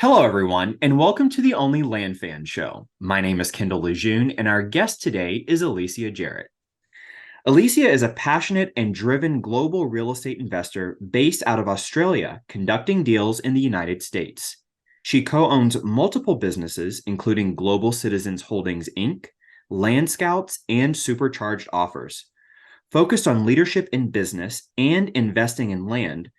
Hello, everyone, and welcome to the OnlyLandFans show. My name is Kendall Lejeune, and our guest today is Alicia Jarrett. Alicia is a passionate and driven global real estate investor based out of Australia, conducting deals in the United States. She co-owns multiple businesses, including Global Citizens Holdings, Inc., Land Scouts, and Supercharged Offers. Focused on leadership in business and investing in land,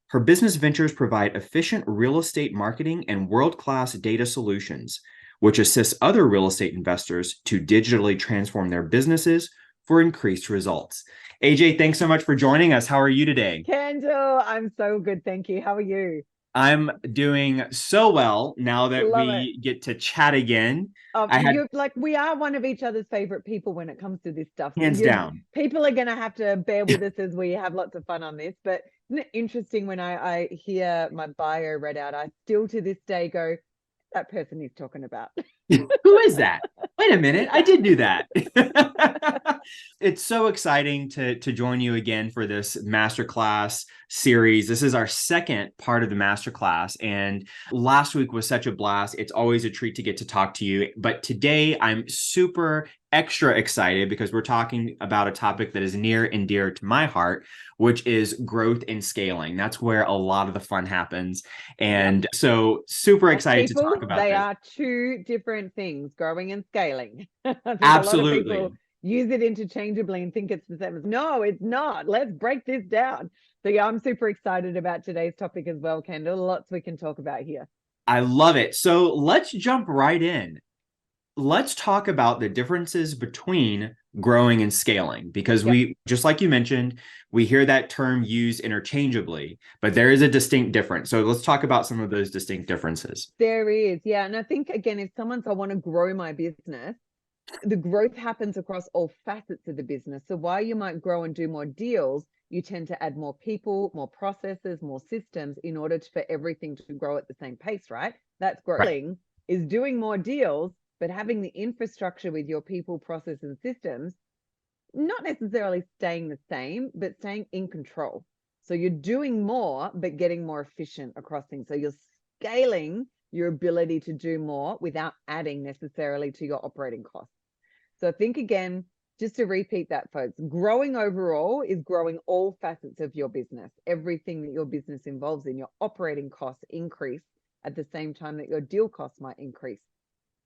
her business ventures provide efficient real estate marketing and world-class data solutions, which assists other real estate investors to digitally transform their businesses for increased results. AJ, thanks so much for joining us. How are you today? Kendall, I'm so good. Thank you. How are you? I'm doing so well now that Love it. we get to chat again. I had You're like, we are one of each other's favorite people when it comes to this stuff. hands down. People are going to have to bear with us as we have lots of fun on this. But isn't it interesting when I hear my bio read out, I still to this day go, that person he's talking about. Who is that? Wait a minute, I did do that. It's so exciting to join you again for this Masterclass series. This is our second part of the Masterclass, and last week was such a blast. It's always a treat to get to talk to you. But today I'm super extra excited because we're talking about a topic that is near and dear to my heart, which is growth and scaling. That's where a lot of the fun happens. And so super excited to talk about They this. are two different things, growing and scaling. I think Absolutely. a lot of people use it interchangeably and think it's the same. No, it's not. Let's break this down. So yeah, I'm super excited about today's topic as well, Kendall. Lots we can talk about here. I love it. So let's jump right in. Let's talk about the differences between growing and scaling, because we, just like you mentioned, we hear that term used interchangeably, but there is a distinct difference. So let's talk about some of those distinct differences. There is, yeah. And I think, again, if someone's, I want to grow my business, the growth happens across all facets of the business. So while you might grow and do more deals, you tend to add more people, more processes, more systems in order for everything to grow at the same pace, right? That's growing, right, is doing more deals, but having the infrastructure with your people, process, and systems, not necessarily staying the same, but staying in control. So you're doing more, but getting more efficient across things. So you're scaling your ability to do more without adding necessarily to your operating costs. So think again, just to repeat that, folks, growing overall is growing all facets of your business. Everything that your business involves in, your operating costs increase at the same time that your deal costs might increase.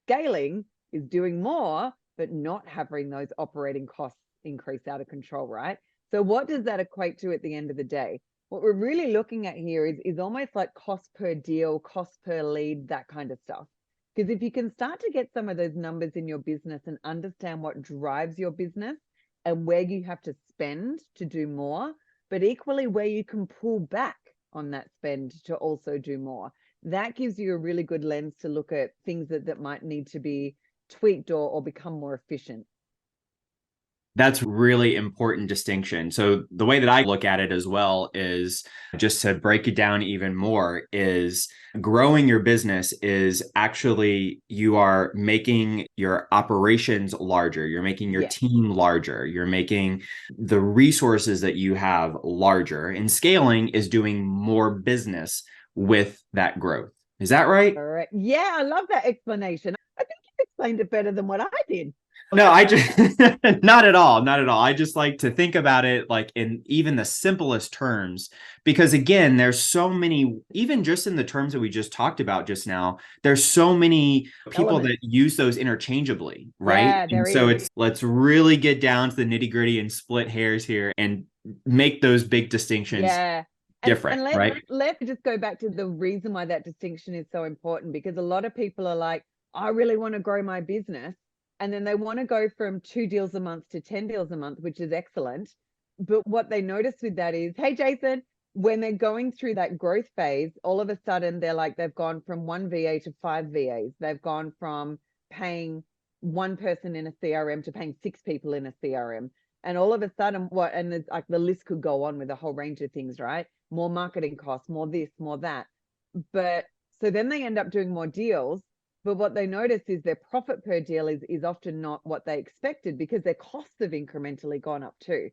Scaling is doing more, but not having those operating costs increase out of control, right? So what does that equate to at the end of the day? What we're really looking at here is almost like cost per deal, cost per lead, that kind of stuff. Because if you can start to get some of those numbers in your business and understand what drives your business and where you have to spend to do more, but equally where you can pull back on that spend to also do more, that gives you a really good lens to look at things that might need to be tweaked or become more efficient. That's really important distinction. So the way that I look at it as well is, just to break it down even more, is growing your business is actually, you are making your operations larger. You're making your team larger. You're making the resources that you have larger. And scaling is doing more business with that growth. Is that right? All right. Yeah, I love that explanation. I think you explained it better than what I did. No, I just not at all, not at all. I just like to think about it like in even the simplest terms, because again, there's so many, even just in the terms that we just talked about just now, there's so many people that use those interchangeably, right? Yeah, and so it's, let's really get down to the nitty-gritty and split hairs here and make those big distinctions. Yeah. Different, right? Let's just go back to the reason why that distinction is so important, because a lot of people are like, I really want to grow my business. And then they want to go from 2 deals a month to 10 deals a month, which is excellent. But what they notice with that is, hey, Jason, when they're going through that growth phase, all of a sudden they're like, they've gone from 1 VA to 5 VAs. They've gone from paying 1 person in a CRM to paying 6 people in a CRM. And all of a sudden, and it's like the list could go on with a whole range of things, right? More marketing costs, more this, more that. But so then they end up doing more deals. But what they notice is their profit per deal is often not what they expected, because their costs have incrementally gone up too.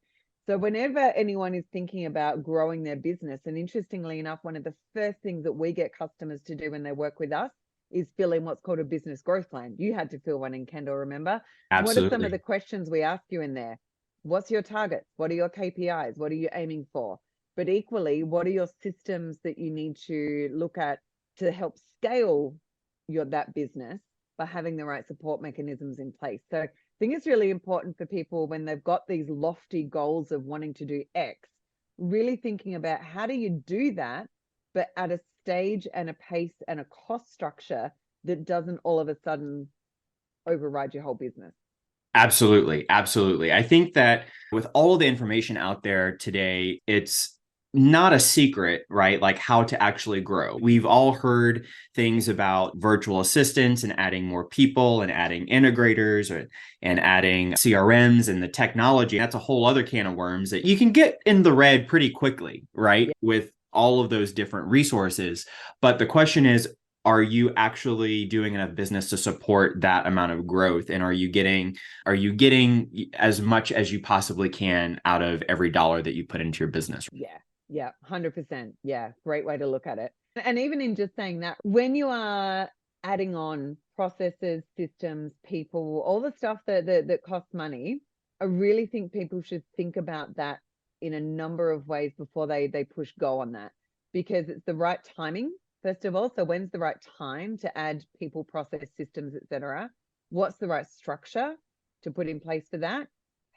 So whenever anyone is thinking about growing their business, and interestingly enough, one of the first things that we get customers to do when they work with us is fill in what's called a business growth plan. You had to fill one in, Kendall, remember? What are some of the Absolutely. questions we ask you in there? What's your targets? What are your KPIs? What are you aiming for? But equally, what are your systems that you need to look at to help scale that business by having the right support mechanisms in place? So I think it's really important for people when they've got these lofty goals of wanting to do X, really thinking about how do you do that, but at a stage and a pace and a cost structure that doesn't all of a sudden override your whole business. Absolutely. Absolutely. I think that with all the information out there today, it's not a secret, right? Like how to actually grow. We've all heard things about virtual assistants and adding more people and adding integrators and adding CRMs and the technology. That's a whole other can of worms that you can get in the red pretty quickly, right? Yeah. With all of those different resources. But the question is, are you actually doing enough business to support that amount of growth? And are you getting as much as you possibly can out of every dollar that you put into your business? Yeah, 100%. Yeah, great way to look at it. And even in just saying that, when you are adding on processes, systems, people, all the stuff that costs money, I really think people should think about that in a number of ways before they push go on that, because it's the right timing. First of all, so when's the right time to add people, process, systems, etc.? What's the right structure to put in place for that?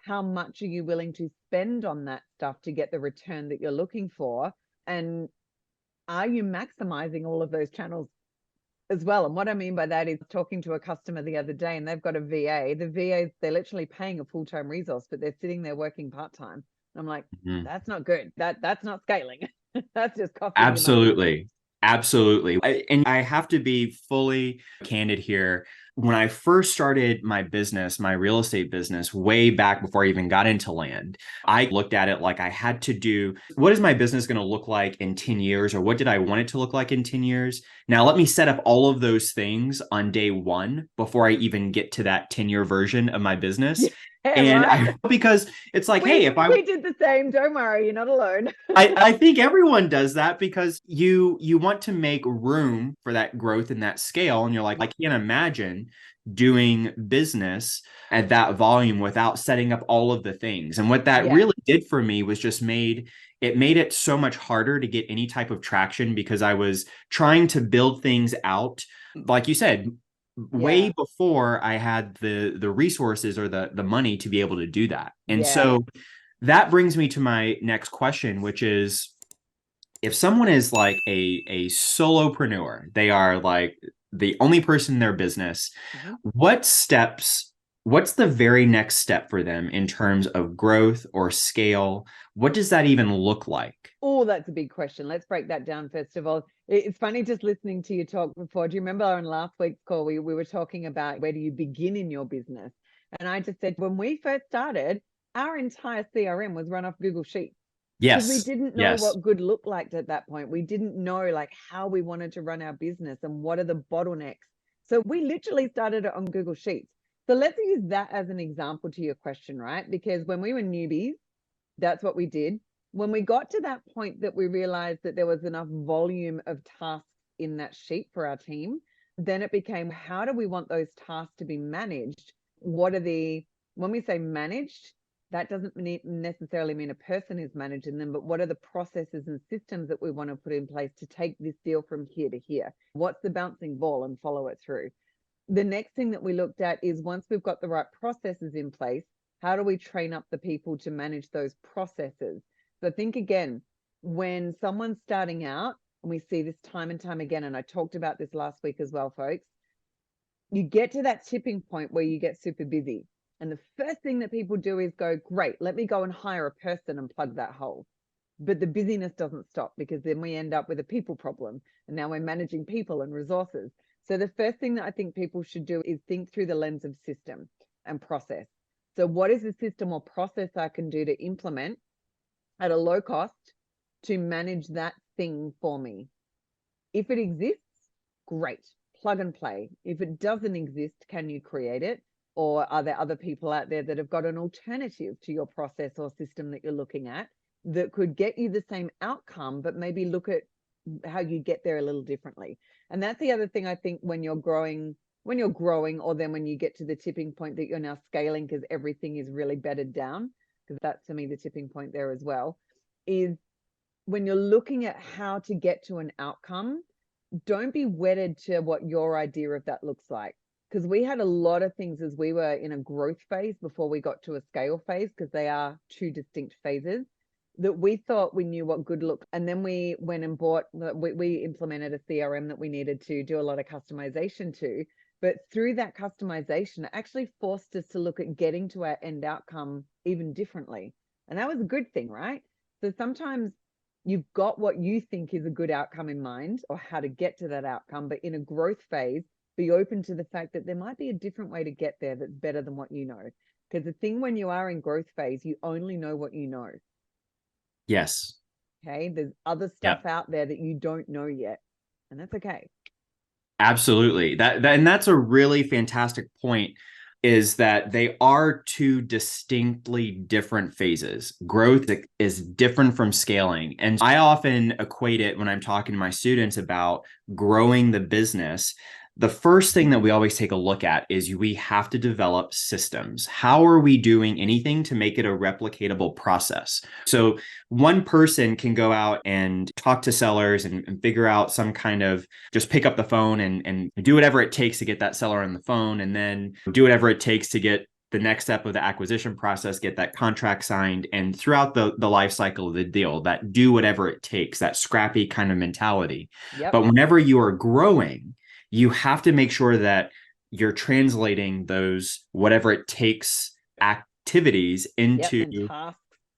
How much are you willing to spend on that stuff to get the return that you're looking for? And are you maximizing all of those channels as well? And what I mean by that is talking to a customer the other day, and they've got a VA. The VAs, they're literally paying a full-time resource, but they're sitting there working part-time. I'm like, Mhm. that's not good. That's not scaling. That's just costing you money. Absolutely. Absolutely. And I have to be fully candid here. When I first started my business, my real estate business, way back before I even got into land, I looked at it like I had to do what is my business going to look like in 10 years, or what did I want it to look like in 10 years? Now, let me set up all of those things on day one before I even get to that 10-year version of my business. Yeah, And right. because it's like, hey, if I We did the same. Don't worry, you're not alone. I think everyone does that because you want to make room for that growth and that scale. And you're like, I can't imagine doing business at that volume without setting up all of the things. And what that Yeah, really did for me was just made it so much harder to get any type of traction because I was trying to build things out, like you said, way yeah, before I had the resources or the money to be able to do that. And yeah. so that brings me to my next question, which is if someone is like a solopreneur, they are like the only person in their business, Mhm. what's the very next step for them in terms of growth or scale? What does that even look like? Oh, that's a big question. Let's break that down first of all. It's funny just listening to you talk before. Do you remember on last week's call, we were talking about where do you begin in your business? And I just said, when we first started, our entire CRM was run off Google Sheets because we Yes. didn't know Yes. what good looked like at that point. We didn't know like how we wanted to run our business and what are the bottlenecks. So we literally started it on Google Sheets. So let's use that as an example to your question, right? Because when we were newbies, that's what we did. When we got to that point that we realized that there was enough volume of tasks in that sheet for our team, then it became, how do we want those tasks to be managed? What are when we say managed, that doesn't necessarily mean a person is managing them, but what are the processes and systems that we want to put in place to take this deal from here to here? What's the bouncing ball and follow it through? The next thing that we looked at is once we've got the right processes in place, how do we train up the people to manage those processes? So think again, when someone's starting out, and we see this time and time again, and I talked about this last week as well, folks, you get to that tipping point where you get super busy. And the first thing that people do is go, great, let me go and hire a person and plug that hole. But the busyness doesn't stop because then we end up with a people problem. And now we're managing people and resources. So the first thing that I think people should do is think through the lens of system and process. So what is the system or process I can do to implement at a low cost to manage that thing for me? If it exists, great, plug and play. If it doesn't exist, can you create it? Or are there other people out there that have got an alternative to your process or system that you're looking at that could get you the same outcome, but maybe look at how you get there a little differently? And that's the other thing I think when you're growing, or then when you get to the tipping point that you're now scaling because everything is really bedded down, because that's to me the tipping point there as well, is when you're looking at how to get to an outcome, don't be wedded to what your idea of that looks like. Because we had a lot of things as we were in a growth phase before we got to a scale phase, because they are two distinct phases, that we thought we knew what good looked. And then we went and we implemented a CRM that we needed to do a lot of customization to. But through that customization, it actually forced us to look at getting to our end outcome even differently. And that was a good thing, right? So sometimes you've got what you think is a good outcome in mind or how to get to that outcome, but in a growth phase, be open to the fact that there might be a different way to get there that's better than what you know. Because the thing when you are in growth phase, you only know what you know. Yes. Okay. There's other stuff out there that you don't know yet. And that's okay. Absolutely. And that's a really fantastic point, is that they are two distinctly different phases. Growth is different from scaling. And I often equate it when I'm talking to my students about growing the business. The first thing that we always take a look at is we have to develop systems. How are we doing anything to make it a replicatable process? So one person can go out and talk to sellers and figure out some kind of, just pick up the phone and do whatever it takes to get that seller on the phone, and then do whatever it takes to get the next step of the acquisition process, get that contract signed, and throughout the life cycle of the deal, that do whatever it takes, that scrappy kind of mentality. Yep. But whenever you are growing, you have to make sure that you're translating those whatever it takes activities into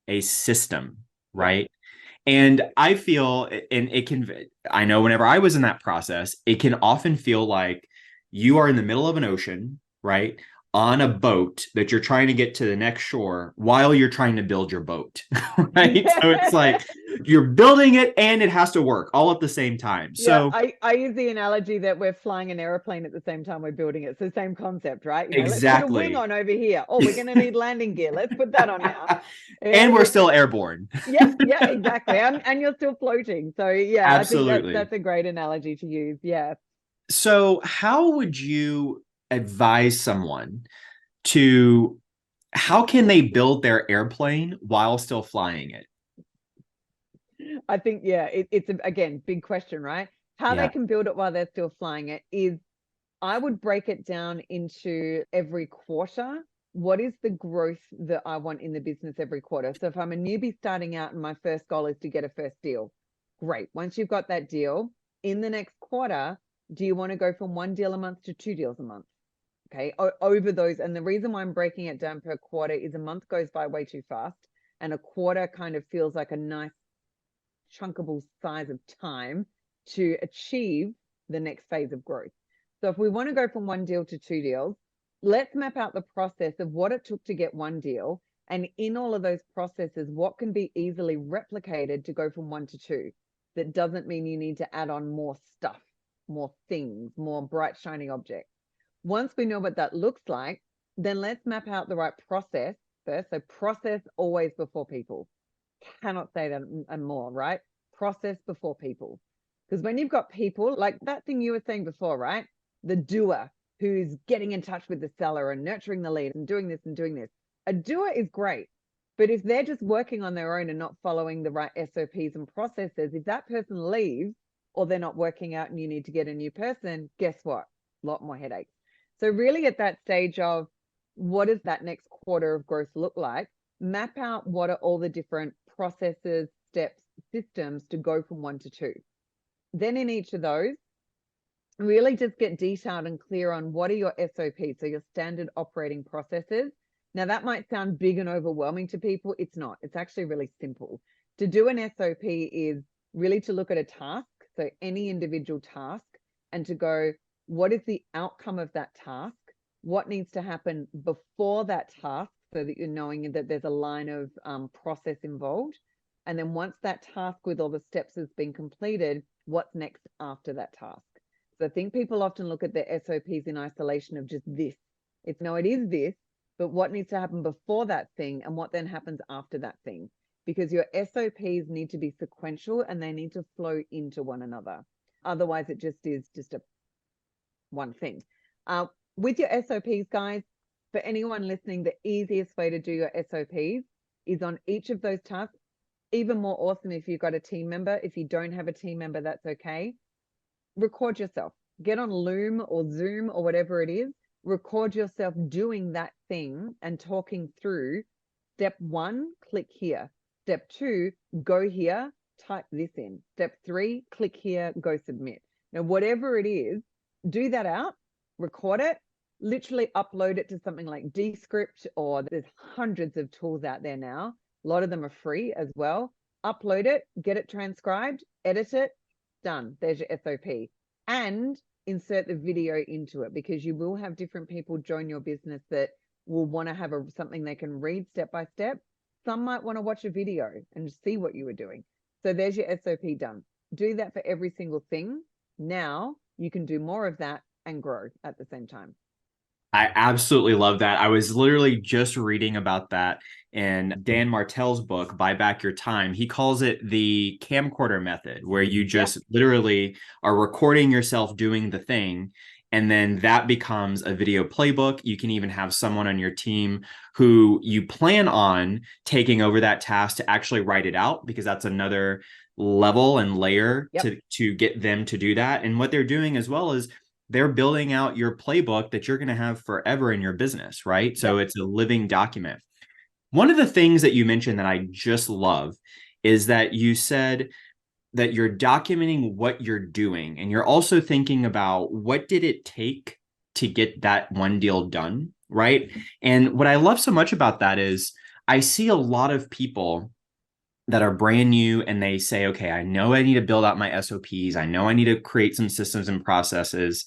a system, right? And I feel, and it can, I know whenever I was in that process, it can often feel like you are in the middle of an ocean, right? On a boat that you're trying to get to the next shore while you're trying to build your boat, right? So it's like you're building it and it has to work all at the same time. So I use the analogy that we're flying an airplane at the same time we're building it. So same concept, right? Exactly. Let's put a wing on over here. Oh, we're going to need landing gear. Let's put that on now. And we're still airborne. Yeah, exactly. And you're still floating. So yeah, absolutely. I think that's a great analogy to use. Yeah. So how would you advise someone to, how can they build their airplane while still flying it? I think, it's again, big question, right? How they can build it while they're still flying it is, I would break it down into every quarter. What is the growth that I want in the business every quarter? So if I'm a newbie starting out and my first goal is to get a first deal, great. Once you've got that deal, in the next quarter, do you want to go from 1 deal a month to 2 deals a month? Okay, over those. And the reason why I'm breaking it down per quarter is a month goes by way too fast, and a quarter kind of feels like a nice chunkable size of time to achieve the next phase of growth. So if we want to go from 1 deal to 2 deals, let's map out the process of what it took to get 1 deal. And in all of those processes, what can be easily replicated to go from 1 to 2? That doesn't mean you need to add on more stuff, more things, more bright, shiny objects. Once we know what that looks like, then let's map out the right process first. So process always before people. Cannot say that and more, right? Process before people. Because when you've got people, like that thing you were saying before, right? The doer who's getting in touch with the seller and nurturing the lead and doing this and doing this. A doer is great. But if they're just working on their own and not following the right SOPs and processes, if that person leaves or they're not working out and you need to get a new person, guess what? A lot more headaches. So really at that stage of what does that next quarter of growth look like? Map out what are all the different processes, steps, systems to go from 1 to 2. Then in each of those, really just get detailed and clear on what are your SOPs, so your standard operating processes. Now that might sound big and overwhelming to people. It's not. It's actually really simple. To do an SOP is really to look at a task, so any individual task, and to go, what is the outcome of that task? What needs to happen before that task so that you're knowing that there's a line of process involved? And then once that task with all the steps has been completed, what's next after that task? So I think people often look at their SOPs in isolation of just this. It's no, it is this, but what needs to happen before that thing and what then happens after that thing. Because your SOPs need to be sequential and they need to flow into one another. Otherwise, it just is just a one thing. With your SOPs, guys, for anyone listening, the easiest way to do your SOPs is on each of those tasks. Even more awesome if you've got a team member. If you don't have a team member, that's okay. Record yourself. Get on Loom or Zoom or whatever it is. Record yourself doing that thing and talking through step 1, click here. Step 2, go here, type this in. Step 3, click here, go submit. Now, whatever it is, do that out, record it, literally upload it to something like Descript, or there's hundreds of tools out there now. A lot of them are free as well. Upload it, get it transcribed, edit it, done. There's your SOP. And insert the video into it, because you will have different people join your business that will want to have something they can read step by step. Some might want to watch a video and see what you were doing. So there's your SOP done. Do that for every single thing. Now you can do more of that and grow at the same time. I absolutely love that. I was literally just reading about that in Dan Martell's book, Buy Back Your Time. He calls it the camcorder method, where you just literally are recording yourself doing the thing. And then that becomes a video playbook. You can even have someone on your team who you plan on taking over that task to actually write it out, because that's another level and layer to get them to do that. And what they're doing as well is they're building out your playbook that you're going to have forever in your business, right? So it's a living document. One of the things that you mentioned that I just love is that you said that you're documenting what you're doing, and you're also thinking about what did it take to get that one deal done, right? And what I love so much about that is I see a lot of people that are brand new and they say, okay, I know I need to build out my SOPs. I know I need to create some systems and processes,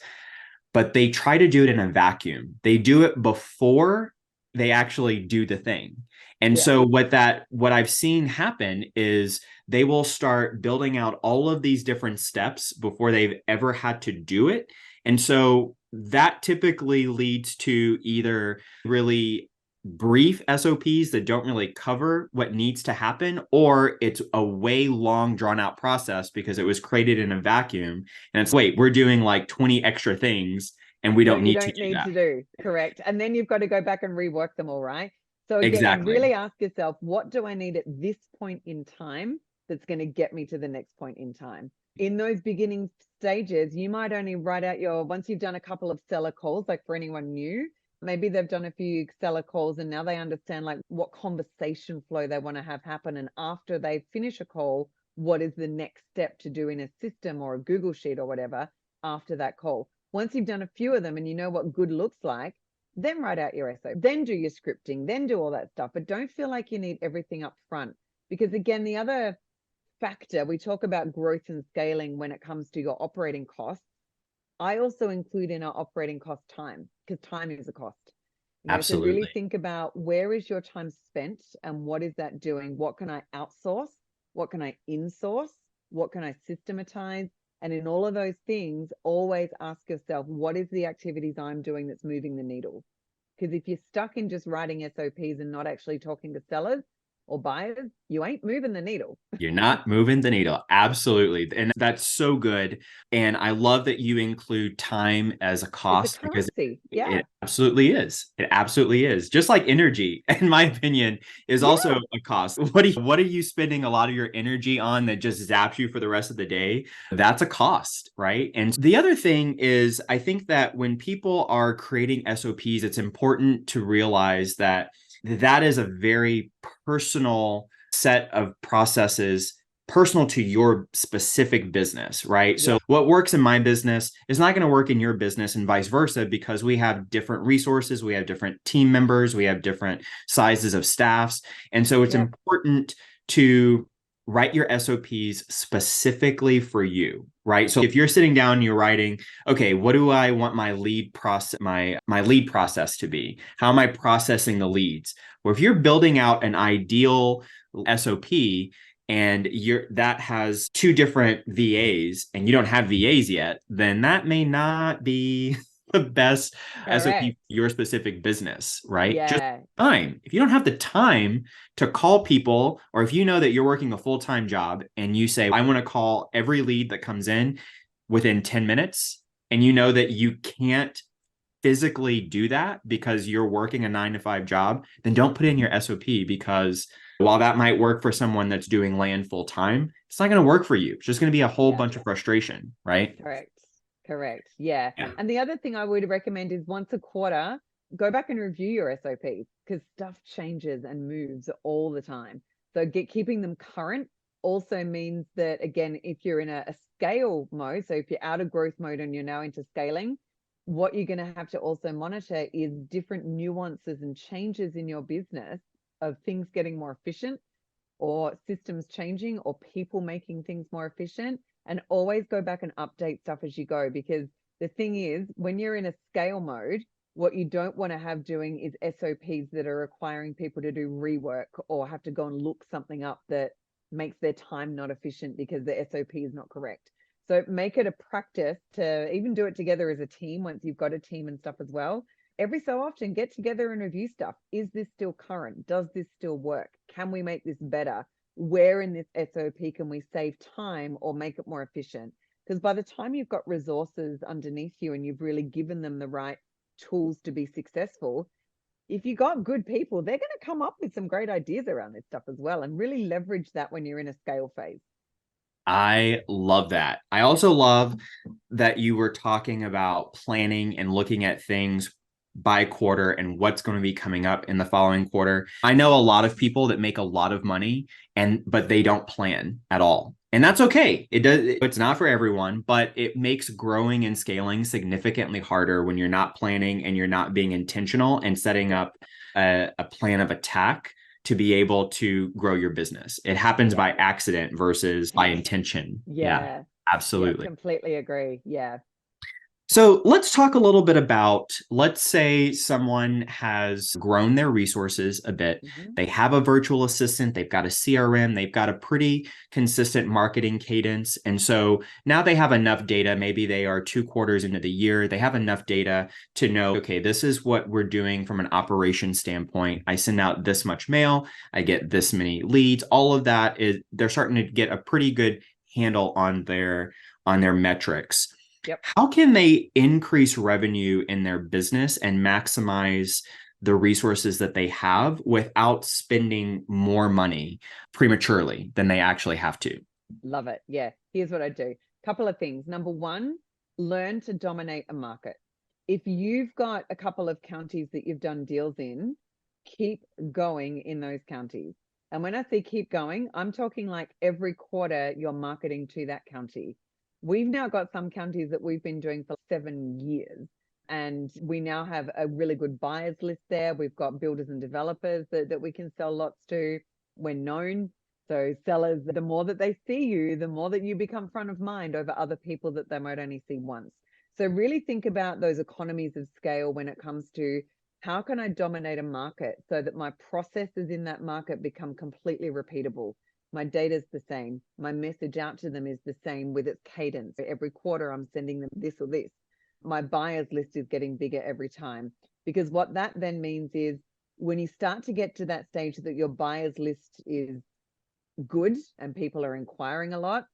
but they try to do it in a vacuum. They do it before they actually do the thing. And so what I've seen happen is they will start building out all of these different steps before they've ever had to do it. And so that typically leads to either really brief SOPs that don't really cover what needs to happen, or it's a way long drawn out process because it was created in a vacuum. And it's, wait, we're doing like 20 extra things and we don't need to do that. Correct. And then you've got to go back and rework them all, right? So again, really ask yourself, what do I need at this point in time that's going to get me to the next point in time? In those beginning stages, you might only write out once you've done a couple of seller calls, like for anyone new, maybe they've done a few seller calls and now they understand like what conversation flow they want to have happen. And after they finish a call, what is the next step to do in a system or a Google sheet or whatever after that call? Once you've done a few of them and you know what good looks like, then write out your SOP, then do your scripting, then do all that stuff. But don't feel like you need everything up front. Because again, the other factor, we talk about growth and scaling when it comes to your operating costs. I also include in our operating cost time, because time is a cost. Absolutely. So really think about, where is your time spent and what is that doing? What can I outsource? What can I insource? What can I systematize? And in all of those things, always ask yourself, what is the activities I'm doing that's moving the needle? Because if you're stuck in just writing SOPs and not actually talking to sellers or buyers, you ain't moving the needle. You're not moving the needle. Absolutely. And that's so good. And I love that you include time as a cost, because it absolutely is. It absolutely is. Just like energy, in my opinion, is also a cost. What are you spending a lot of your energy on that just zaps you for the rest of the day? That's a cost, right? And the other thing is, I think that when people are creating SOPs, it's important to realize that that is a very personal set of processes, personal to your specific business, right? So what works in my business is not going to work in your business, and vice versa, because we have different resources, we have different team members, we have different sizes of staffs. And so it's important to write your SOPs specifically for you, right? So if you're sitting down and you're writing, okay, what do I want my lead process, my lead process to be? How am I processing the leads? Well, if you're building out an ideal SOP and that has 2 different VAs and you don't have VAs yet, then that may not be the bbest SOP Correct. for your specific business, right? Just Yeah. time. If you don't have the time to call people, or if you know that you're working a full-time job and you say, I want to call every lead that comes in within 10 minutes, and you know that you can't physically do that because you're working a 9 to 5 job, then don't put in your SOP, because while that might work for someone that's doing land full time, it's not going to work for you. It's just going to be a whole Yeah. bunch of frustration, right? Correct. Correct. Yeah. Yeah. And the other thing I would recommend is once a quarter, go back and review your SOPs, because stuff changes and moves all the time. So keeping them current also means that, again, if you're in a scale mode, so if you're out of growth mode and you're now into scaling, what you're going to have to also monitor is different nuances and changes in your business of things getting more efficient, or systems changing, or people making things more efficient. And always go back and update stuff as you go, because the thing is, when you're in a scale mode, what you don't want to have doing is SOPs that are requiring people to do rework or have to go and look something up that makes their time not efficient because the SOP is not correct. So make it a practice to even do it together as a team once you've got a team and stuff as well. Every so often, get together and review stuff. Is this still current? Does this still work? Can we make this better? Where in this SOP can we save time or make it more efficient? Because by the time you've got resources underneath you and you've really given them the right tools to be successful, if you got good people, they're going to come up with some great ideas around this stuff as well, and really leverage that when you're in a scale phase. I love that. I also love that you were talking about planning and looking at things by quarter and what's going to be coming up in the following quarter. I know a lot of people that make a lot of money but they don't plan at all. And that's okay. It's not for everyone, but it makes growing and scaling significantly harder when you're not planning and you're not being intentional and setting up a plan of attack to be able to grow your business. It happens by accident versus by intention. Yeah, absolutely. Completely agree. Yeah. So let's talk a little bit about, let's say someone has grown their resources a bit. They have a virtual assistant, they've got a CRM, they've got a pretty consistent marketing cadence. And so now they have enough data. Maybe they are 2 quarters into the year. They have enough data to know, okay, this is what we're doing from an operation standpoint. I send out this much mail, I get this many leads. All of that is, they're starting to get a pretty good handle on their metrics. Yep. How can they increase revenue in their business and maximize the resources that they have without spending more money prematurely than they actually have to? Love it. Yeah. Here's what I do. Couple of things. Number one, learn to dominate a market. If you've got a couple of counties that you've done deals in, keep going in those counties. And when I say keep going, I'm talking like every quarter you're marketing to that county. We've now got some counties that we've been doing for 7 years, and we now have a really good buyers list there. We've got builders and developers that we can sell lots to. We're known. So sellers, the more that they see you, the more that you become front of mind over other people that they might only see once. So really think about those economies of scale when it comes to how can I dominate a market so that my processes in that market become completely repeatable. My data is the same. My message out to them is the same with its cadence. Every quarter, I'm sending them this or this. My buyers list is getting bigger every time. Because what that then means is when you start to get to that stage that your buyers list is good and people are inquiring a lot,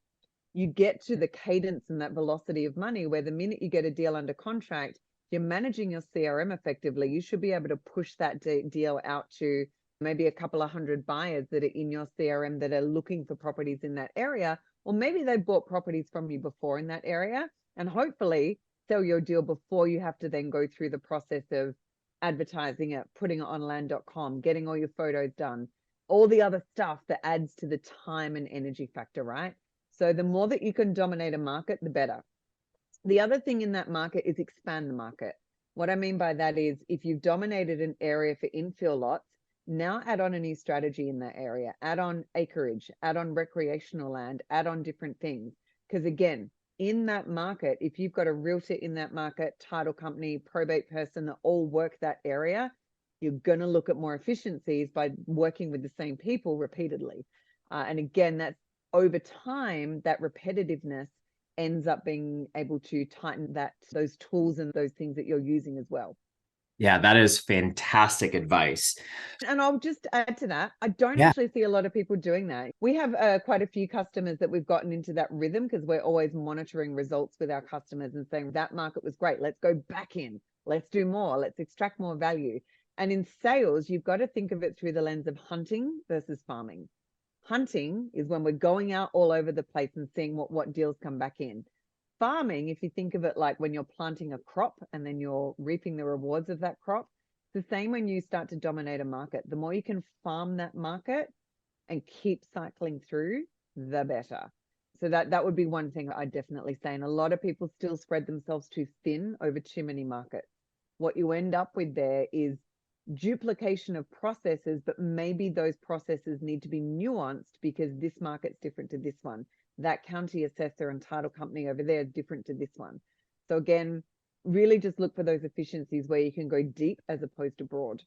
you get to the cadence and that velocity of money where the minute you get a deal under contract, you're managing your CRM effectively. You should be able to push that deal out to maybe a couple of hundred buyers that are in your CRM that are looking for properties in that area, or maybe they bought properties from you before in that area, and hopefully sell your deal before you have to then go through the process of advertising it, putting it on land.com, getting all your photos done, all the other stuff that adds to the time and energy factor, right? So the more that you can dominate a market, the better. The other thing in that market is expand the market. What I mean by that is if you've dominated an area for infill lots, now add on a new strategy in that area, add on acreage, add on recreational land, add on different things. Because again, in that market, if you've got a realtor in that market, title company, probate person that all work that area, you're going to look at more efficiencies by working with the same people repeatedly. And again, that's over time, that repetitiveness ends up being able to tighten those tools and those things that you're using as well. Yeah, that is fantastic advice. And I'll just add to that, I don't Yeah. actually see a lot of people doing that. We have quite a few customers that we've gotten into that rhythm because we're always monitoring results with our customers and saying that market was great. Let's go back in. Let's do more. Let's extract more value. And in sales, you've got to think of it through the lens of hunting versus farming. Hunting is when we're going out all over the place and seeing what deals come back in. Farming, if you think of it like when you're planting a crop and then you're reaping the rewards of that crop, it's the same when you start to dominate a market. The more you can farm that market and keep cycling through, the better. So that would be one thing I'd definitely say. And a lot of people still spread themselves too thin over too many markets. What you end up with there is duplication of processes, but maybe those processes need to be nuanced because this market's different to this one. That county assessor and title company over there is different to this one. So again, really just look for those efficiencies where you can go deep as opposed to broad.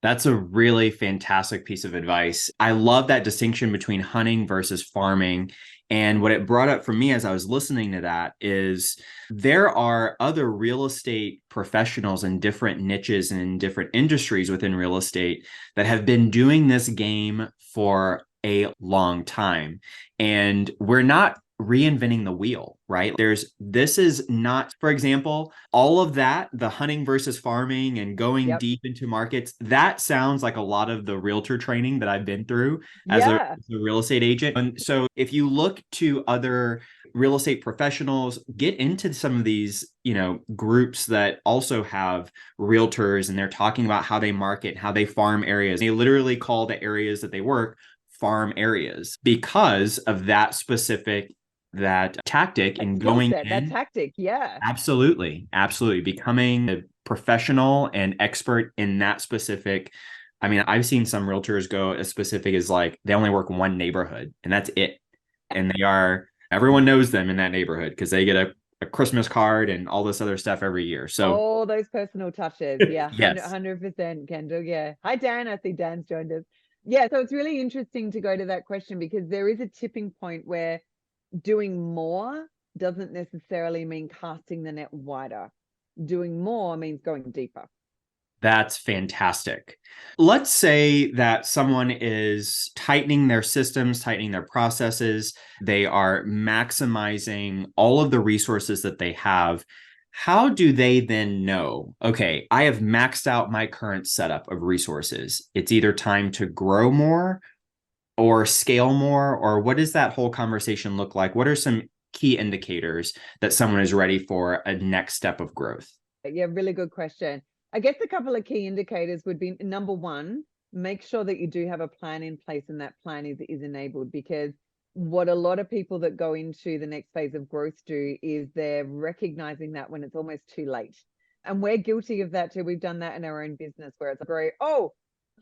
That's a really fantastic piece of advice. I love that distinction between hunting versus farming. And what it brought up for me as I was listening to that is there are other real estate professionals in different niches and in different industries within real estate that have been doing this game for a long time. And we're not reinventing the wheel, right? This is not, for example, all of that, the hunting versus farming and going deep into markets, that sounds like a lot of the realtor training that I've been through as a real estate agent. And so if you look to other real estate professionals, get into some of these, groups that also have realtors and they're talking about how they market, how they farm areas. They literally call the areas that they work farm areas because of that tactic and going in. That tactic, yeah. Absolutely. Becoming a professional and expert in that specific. I mean, I've seen some realtors go as specific as like they only work one neighborhood and that's it. And everyone knows them in that neighborhood because they get a Christmas card and all this other stuff every year. So all those personal touches. Yeah. Yes. 100%, Kendall. Yeah. Hi, Dan. I see Dan's joined us. Yeah. So it's really interesting to go to that question because there is a tipping point where doing more doesn't necessarily mean casting the net wider. Doing more means going deeper. That's fantastic. Let's say that someone is tightening their systems, tightening their processes. They are maximizing all of the resources that they have. How do they then know, okay, I have maxed out my current setup of resources. It's either time to grow more or scale more, or what does that whole conversation look like? What are some key indicators that someone is ready for a next step of growth? Yeah, really good question. I guess a couple of key indicators would be number one, make sure that you do have a plan in place and that plan is enabled, because what a lot of people that go into the next phase of growth do is they're recognizing that when it's almost too late. And we're guilty of that too. We've done that in our own business where it's very, oh,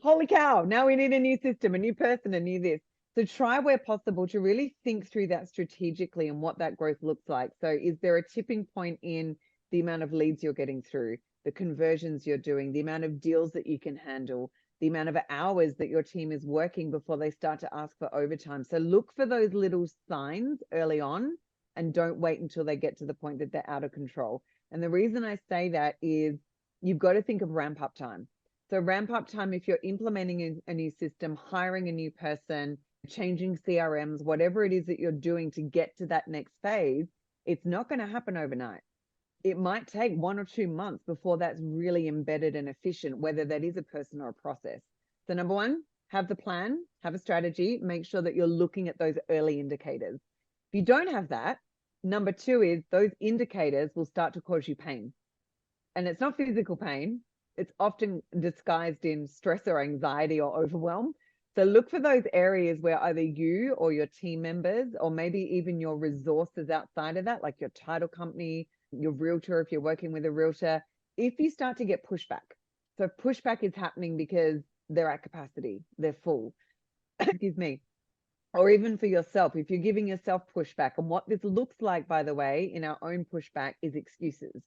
holy cow, now we need a new system, a new person, a new this. So try where possible to really think through that strategically and what that growth looks like. So is there a tipping point in the amount of leads you're getting through, the conversions you're doing, the amount of deals that you can handle, the amount of hours that your team is working before they start to ask for overtime? So look for those little signs early on and don't wait until they get to the point that they're out of control. And the reason I say that is you've got to think of ramp up time. So ramp up time, if you're implementing a new system, hiring a new person, changing CRMs, whatever it is that you're doing to get to that next phase, it's not going to happen overnight. It might take 1 or 2 months before that's really embedded and efficient, whether that is a person or a process. So number one, have the plan, have a strategy, make sure that you're looking at those early indicators. If you don't have that, number two is those indicators will start to cause you pain. And it's not physical pain. It's often disguised in stress or anxiety or overwhelm. So look for those areas where either you or your team members, or maybe even your resources outside of that, like your title company, your realtor, if you're working with a realtor, if you start to get pushback. So pushback is happening because they're at capacity, they're full. Excuse me. Or even for yourself, if you're giving yourself pushback. And what this looks like, by the way, in our own pushback is excuses.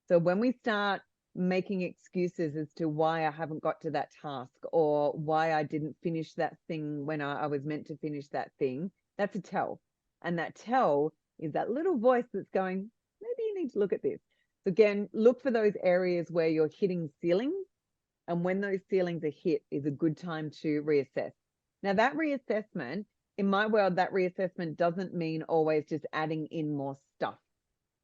So when we start making excuses as to why I haven't got to that task or why I didn't finish that thing when I was meant to finish that thing, that's a tell. And that tell is that little voice that's going, maybe you need to look at this. So again, look for those areas where you're hitting ceilings, and when those ceilings are hit is a good time to reassess. Now that reassessment, in my world, that reassessment doesn't mean always just adding in more stuff.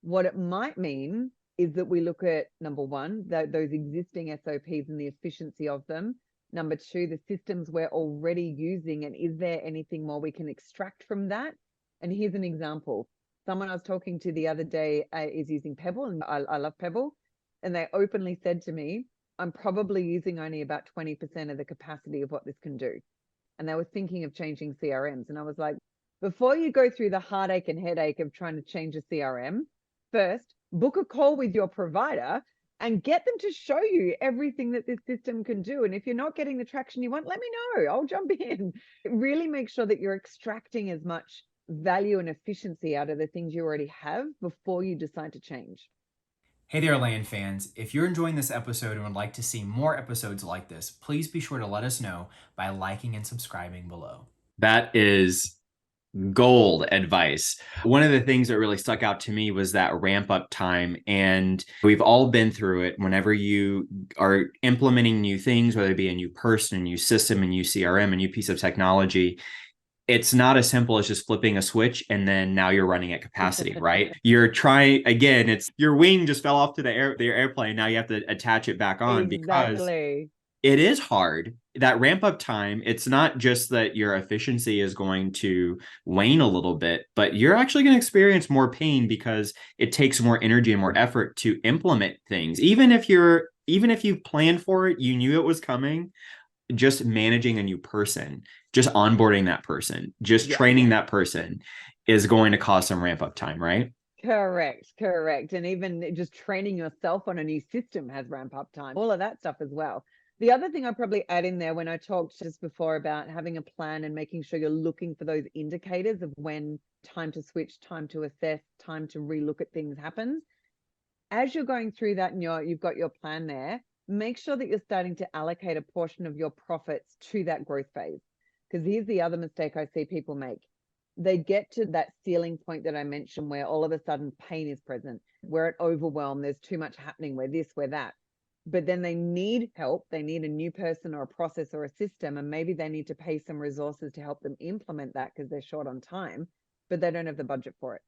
What it might mean is that we look at, number one, those existing SOPs and the efficiency of them. Number two, the systems we're already using, and is there anything more we can extract from that? And here's an example. Someone I was talking to the other day is using Pebble, and I love Pebble. And they openly said to me, I'm probably using only about 20% of the capacity of what this can do. And they were thinking of changing CRMs. And I was like, before you go through the heartache and headache of trying to change a CRM, first, book a call with your provider and get them to show you everything that this system can do. And if you're not getting the traction you want, let me know. I'll jump in. Really make sure that you're extracting as much value and efficiency out of the things you already have before you decide to change. Hey there, land fans. If you're enjoying this episode and would like to see more episodes like this, please be sure to let us know by liking and subscribing below. That is gold advice. One of the things that really stuck out to me was that ramp up time. And we've all been through it. Whenever you are implementing new things, whether it be a new person, a new system, a new CRM, a new piece of technology, it's not as simple as just flipping a switch and then now you're running at capacity, right? You're trying again, it's your wing just fell off to the airplane. Now you have to attach it back on because Exactly. it is hard. That ramp up time, it's not just that your efficiency is going to wane a little bit, but you're actually going to experience more pain because it takes more energy and more effort to implement things. Even if you planned for it, you knew it was coming, just managing a new person, just onboarding that person, just training that person is going to cause some ramp up time, right? Correct. And even just training yourself on a new system has ramp up time, all of that stuff as well. The other thing I probably add in there when I talked just before about having a plan and making sure you're looking for those indicators of when time to switch, time to assess, time to relook at things happens. As you're going through that and you've got your plan there, make sure that you're starting to allocate a portion of your profits to that growth phase. Because here's the other mistake I see people make. They get to that ceiling point that I mentioned where all of a sudden pain is present, we're at overwhelm, there's too much happening, we're this, we're that. But then they need help, they need a new person or a process or a system, and maybe they need to pay some resources to help them implement that because they're short on time, but they don't have the budget for it.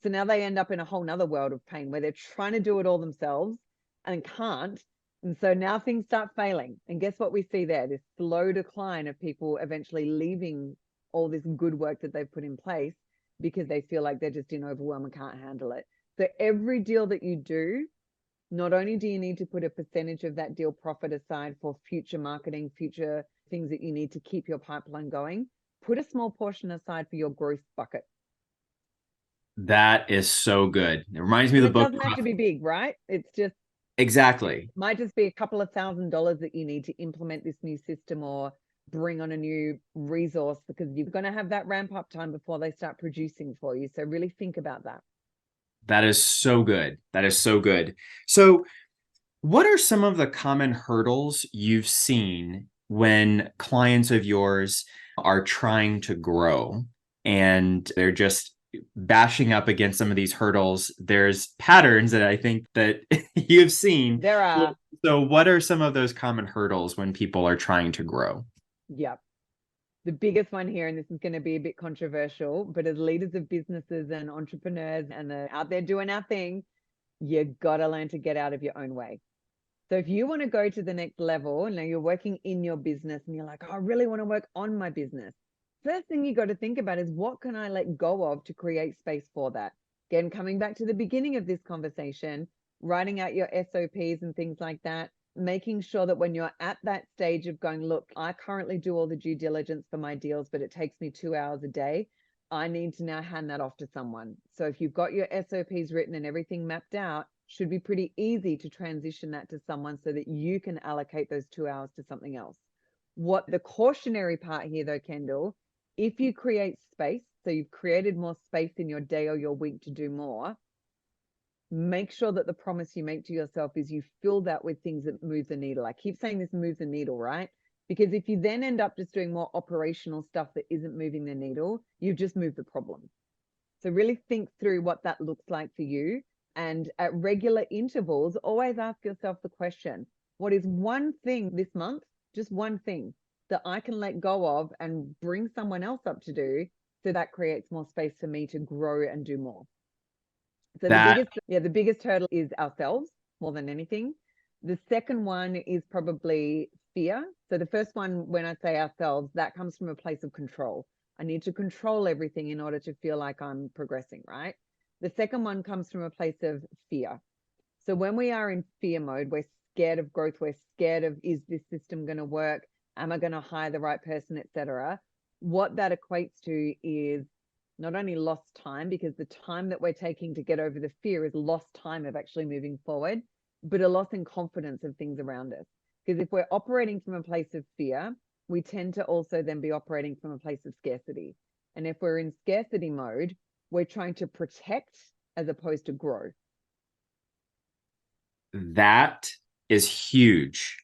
So now they end up in a whole nother world of pain where they're trying to do it all themselves and can't. And so now things start failing. And guess what we see there? This slow decline of people eventually leaving all this good work that they've put in place because they feel like they're just in overwhelm and can't handle it. So every deal that you do, not only do you need to put a percentage of that deal profit aside for future marketing, future things that you need to keep your pipeline going, put a small portion aside for your growth bucket. That is so good. It reminds me of the book. It doesn't have to be big, right? It's just Exactly. It might just be a couple of $1,000s that you need to implement this new system or bring on a new resource, because you're going to have that ramp up time before they start producing for you. So really think about that. That is so good. That is so good. So, what are some of the common hurdles you've seen when clients of yours are trying to grow and they're just bashing up against some of these hurdles? There's patterns that I think that you've seen. There are. So what are some of those common hurdles when people are trying to grow? Yep. The biggest one here, and this is going to be a bit controversial, but as leaders of businesses and entrepreneurs and out there doing our thing, you got to learn to get out of your own way. So if you want to go to the next level, and now you're working in your business and you're like, oh, I really want to work on my business. First thing you got to think about is, what can I let go of to create space for that? Again, coming back to the beginning of this conversation, writing out your SOPs and things like that, making sure that when you're at that stage of going, look, I currently do all the due diligence for my deals, but it takes me 2 hours a day. I need to now hand that off to someone. So if you've got your SOPs written and everything mapped out, should be pretty easy to transition that to someone so that you can allocate those 2 hours to something else. What the cautionary part here though, Kendall, if you create space, so you've created more space in your day or your week to do more, make sure that the promise you make to yourself is you fill that with things that move the needle. I keep saying this moves the needle, right? Because if you then end up just doing more operational stuff that isn't moving the needle, you've just moved the problem. So really think through what that looks like for you. And at regular intervals, always ask yourself the question, what is one thing this month, just one thing that I can let go of and bring someone else up to do, so that creates more space for me to grow and do more. So That the biggest hurdle is ourselves more than anything. The second one is probably fear. So the first one, when I say ourselves, that comes from a place of control. I need to control everything in order to feel like I'm progressing, right? The second one comes from a place of fear. So when we are in fear mode, we're scared of growth. We're scared of, is this system going to work? Am I going to hire the right person, etc.? What that equates to is not only lost time, because the time that we're taking to get over the fear is lost time of actually moving forward, but a loss in confidence of things around us. Because if we're operating from a place of fear, we tend to also then be operating from a place of scarcity. And if we're in scarcity mode, we're trying to protect as opposed to grow. that is huge.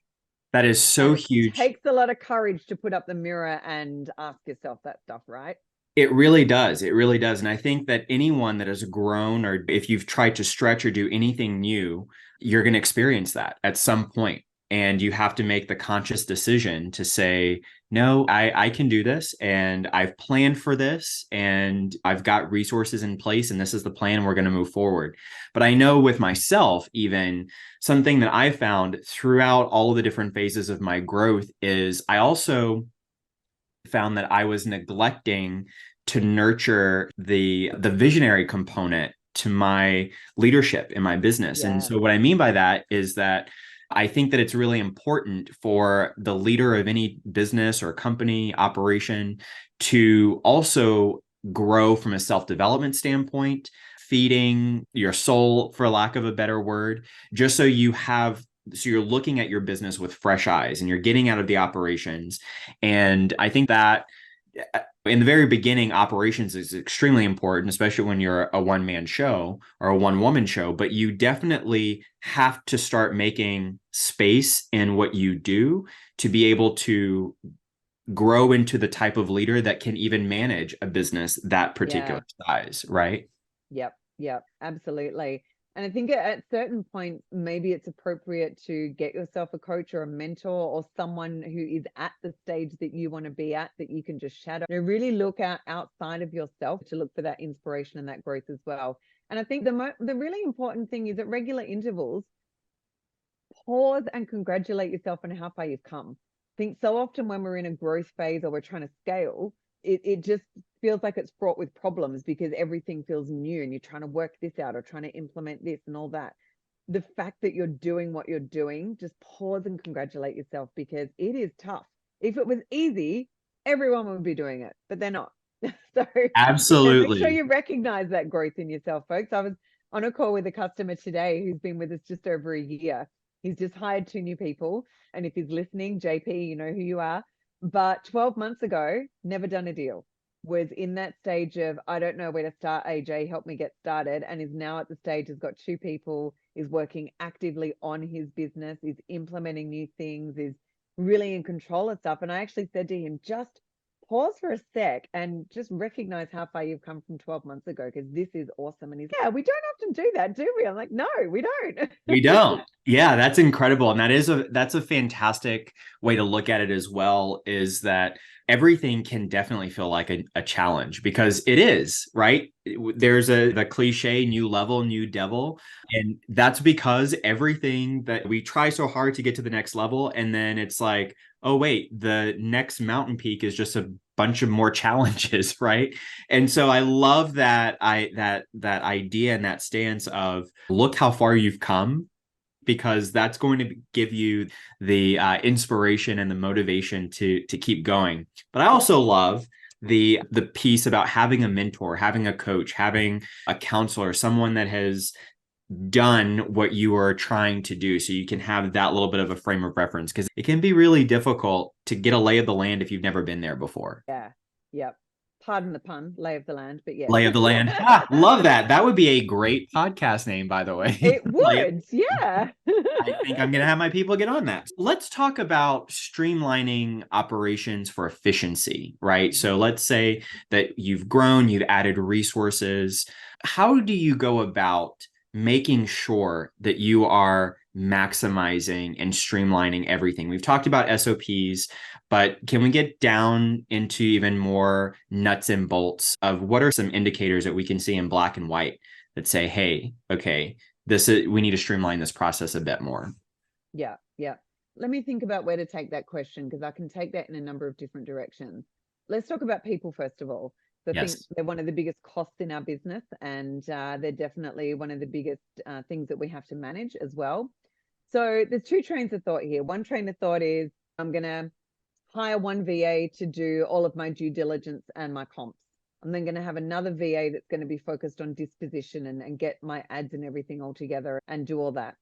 That is so huge. It takes a lot of courage to put up the mirror and ask yourself that stuff, right? It really does. It really does. And I think that anyone that has grown, or if you've tried to stretch or do anything new, you're going to experience that at some point. And you have to make the conscious decision to say, no, I can do this. And I've planned for this. And I've got resources in place. And this is the plan. We're going to move forward. But I know with myself, even something that I found throughout all of the different phases of my growth is I also found that I was neglecting to nurture the visionary component to my leadership in my business. And so what I mean by that is that I think that it's really important for the leader of any business or company operation to also grow from a self-development standpoint, feeding your soul, for lack of a better word, just so you're looking at your business with fresh eyes and you're getting out of the operations. And I think that in the very beginning, operations is extremely important, especially when you're a one-man show or a one-woman show, but you definitely have to start making space in what you do to be able to grow into the type of leader that can even manage a business that particular size, right? Yep, absolutely. And I think at certain points, maybe it's appropriate to get yourself a coach or a mentor or someone who is at the stage that you want to be at, that you can just shadow. Really look outside of yourself to look for that inspiration and that growth as well. And I think the really important thing is at regular intervals, pause and congratulate yourself on how far you've come. I think so often when we're in a growth phase or we're trying to scale, it just feels like it's fraught with problems because everything feels new and you're trying to work this out or trying to implement this and all that. The fact that you're doing what you're doing, just pause and congratulate yourself, because it is tough. If it was easy, everyone would be doing it, but they're not. So Absolutely. make sure you recognize that growth in yourself, folks. I was on a call with a customer today who's been with us just over a year. He's just hired 2 new people. And if he's listening, JP, you know who you are. But 12 months ago, never done a deal, was in that stage of, I don't know where to start, AJ, help me get started, and is now at the stage, has got 2 people, is working actively on his business, is implementing new things, is really in control of stuff. And I actually said to him, just pause for a sec and just recognize how far you've come from 12 months ago, because this is awesome. And he's like, yeah, we don't often do that, do we? I'm like, no, we don't. We don't. Yeah, that's incredible. And that's a fantastic way to look at it as well, is that everything can definitely feel like a challenge, because it is, right? There's the cliche, new level, new devil. And that's because everything that we try so hard to get to the next level, and then it's like, oh, wait, the next mountain peak is just a bunch of more challenges, right? And so I love that that idea and that stance of look how far you've come, because that's going to give you the inspiration and the motivation to keep going. But I also love the piece about having a mentor, having a coach, having a counselor, someone that has done what you are trying to do, so you can have that little bit of a frame of reference, because it can be really difficult to get a lay of the land if you've never been there before. Yeah, yep, pardon the pun, lay of the land, but yeah. Lay of the land. Ah, love that. That would be a great podcast name, by the way. It Lay would, yeah. I think I'm going to have my people get on that. Let's talk about streamlining operations for efficiency, right? So let's say that you've grown, you've added resources. How do you go about making sure that you are maximizing and streamlining everything? We've talked about SOPs, but can we get down into even more nuts and bolts of what are some indicators that we can see in black and white that say, hey, okay, we need to streamline this process a bit more? Yeah, yeah. Let me think about where to take that question, because I can take that in a number of different directions. Let's talk about people first of all. So I think they're one of the biggest costs in our business, and they're definitely one of the biggest things that we have to manage as well. So there's two trains of thought here. One train of thought is I'm going to hire one VA to do all of my due diligence and my comps. I'm then going to have another VA that's going to be focused on disposition and get my ads and everything all together and do all that.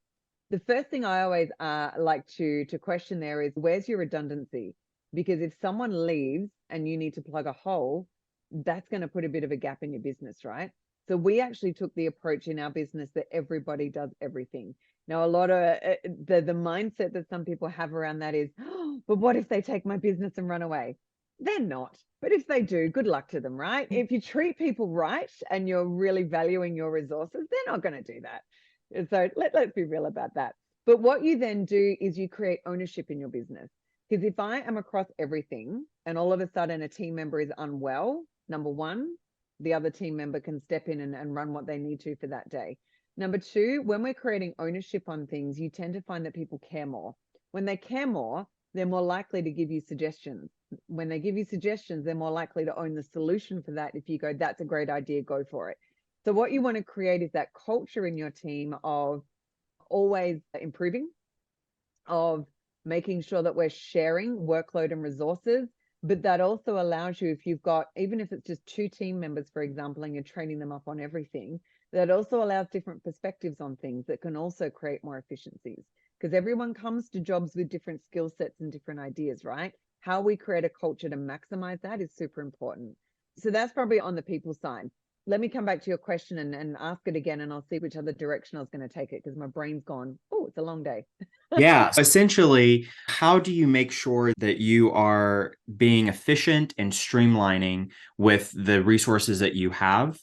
The first thing I always like to question there is, where's your redundancy? Because if someone leaves and you need to plug a hole, that's going to put a bit of a gap in your business, right? So we actually took the approach in our business that everybody does everything. Now, a lot of the mindset that some people have around that is, oh, but what if they take my business and run away? They're not. But if they do, good luck to them, right? If you treat people right and you're really valuing your resources, they're not going to do that. So let's be real about that. But what you then do is you create ownership in your business. Because if I am across everything and all of a sudden a team member is unwell, number one, the other team member can step in and run what they need to for that day. Number two, when we're creating ownership on things, you tend to find that people care more. When they care more, they're more likely to give you suggestions. When they give you suggestions, they're more likely to own the solution for that. If you go, that's a great idea, go for it. So what you want to create is that culture in your team of always improving, of making sure that we're sharing workload and resources. But that also allows you, if you've got, even if it's just 2 team members, for example, and you're training them up on everything, that also allows different perspectives on things that can also create more efficiencies. Because everyone comes to jobs with different skill sets and different ideas, right? How we create a culture to maximize that is super important. So that's probably on the people side. Let me come back to your question and ask it again, and I'll see which other direction I was going to take it, because my brain's gone, oh, it's a long day. Yeah. Essentially, how do you make sure that you are being efficient and streamlining with the resources that you have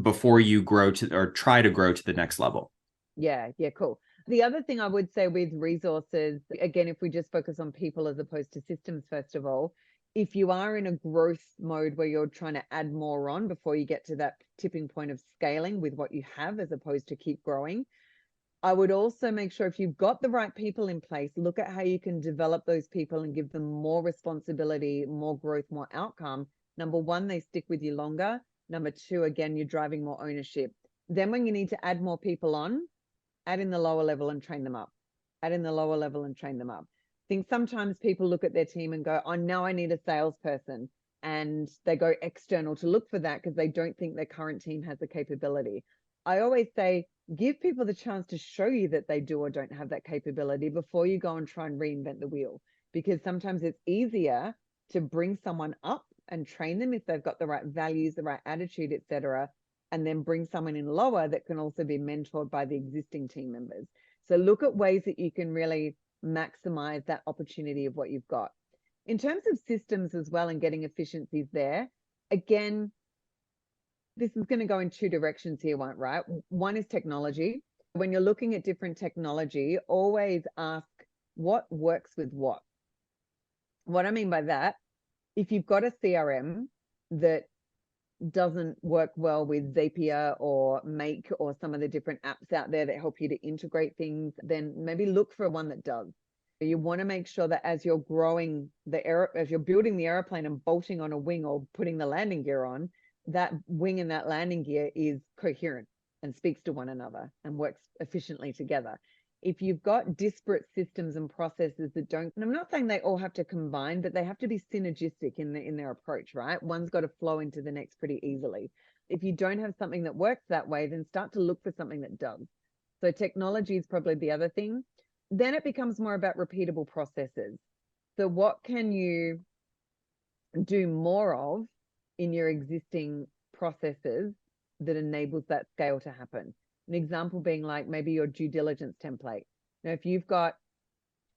before you grow to, or try to grow to, the next level? Yeah, cool. The other thing I would say with resources, again, if we just focus on people as opposed to systems, first of all, if you are in a growth mode where you're trying to add more on before you get to that tipping point of scaling with what you have, as opposed to keep growing, I would also make sure, if you've got the right people in place, look at how you can develop those people and give them more responsibility, more growth, more outcome. Number one, they stick with you longer. Number two, again, you're driving more ownership. Then when you need to add more people on, add in the lower level and train them up. Add in the lower level and train them up. I think sometimes people look at their team and go, oh, now I need a salesperson. And they go external to look for that because they don't think their current team has the capability. I always say, give people the chance to show you that they do or don't have that capability before you go and try and reinvent the wheel. Because sometimes it's easier to bring someone up and train them if they've got the right values, the right attitude, etc., and then bring someone in lower that can also be mentored by the existing team members. So look at ways that you can really maximize that opportunity of what you've got. In terms of systems as well and getting efficiencies there, again, this is going to go in 2 directions here, right? One is technology. When you're looking at different technology, always ask what works with what. What I mean by that, if you've got a CRM that doesn't work well with Zapier or Make or some of the different apps out there that help you to integrate things, then maybe look for one that does. You want to make sure that as you're growing as you're building the airplane and bolting on a wing or putting the landing gear on, that wing and that landing gear is coherent and speaks to one another and works efficiently together. If you've got disparate systems and processes that don't, and I'm not saying they all have to combine, but they have to be synergistic in their approach, right? One's got to flow into the next pretty easily. If you don't have something that works that way, then start to look for something that does. So technology is probably the other thing. Then it becomes more about repeatable processes. So what can you do more of in your existing processes that enables that scale to happen. An example being like maybe your due diligence template. Now, if you've got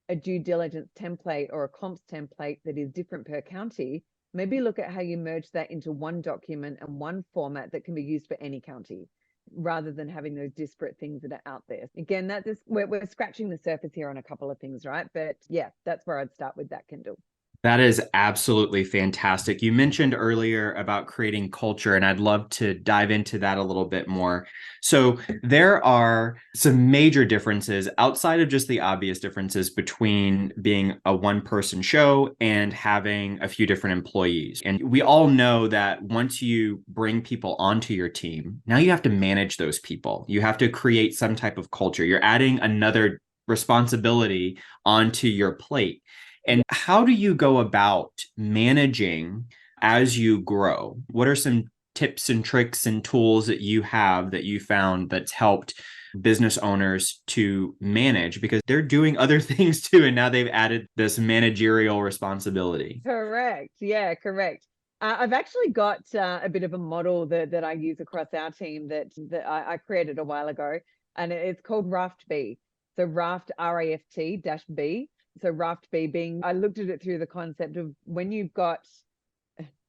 a due diligence template or a comps template that is different per county, maybe look at how you merge that into one document and one format that can be used for any county, rather than having those disparate things that are out there. Again, that just we're scratching the surface here on a couple of things, right? But yeah, that's where I'd start with that, Kendall. That is absolutely fantastic. You mentioned earlier about creating culture, and I'd love to dive into that a little bit more. So, there are some major differences outside of just the obvious differences between being a one-person show and having a few different employees. And we all know that once you bring people onto your team, now you have to manage those people. You have to create some type of culture. You're adding another responsibility onto your plate. And how do you go about managing as you grow? What are some tips and tricks and tools that you have that you found that's helped business owners to manage, because they're doing other things too, and now they've added this managerial responsibility? Correct. Yeah, correct. I've actually got a bit of a model that I use across our team that I created a while ago, and it's called Raft B. So Raft, RAFT dash B. So Raft B being, I looked at it through the concept of when you've got,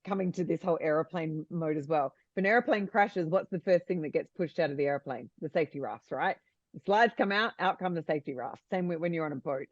coming to this whole airplane mode as well. If an airplane crashes, what's the first thing that gets pushed out of the airplane? The safety rafts, right? The slides come out come the safety rafts. Same when you're on a boat.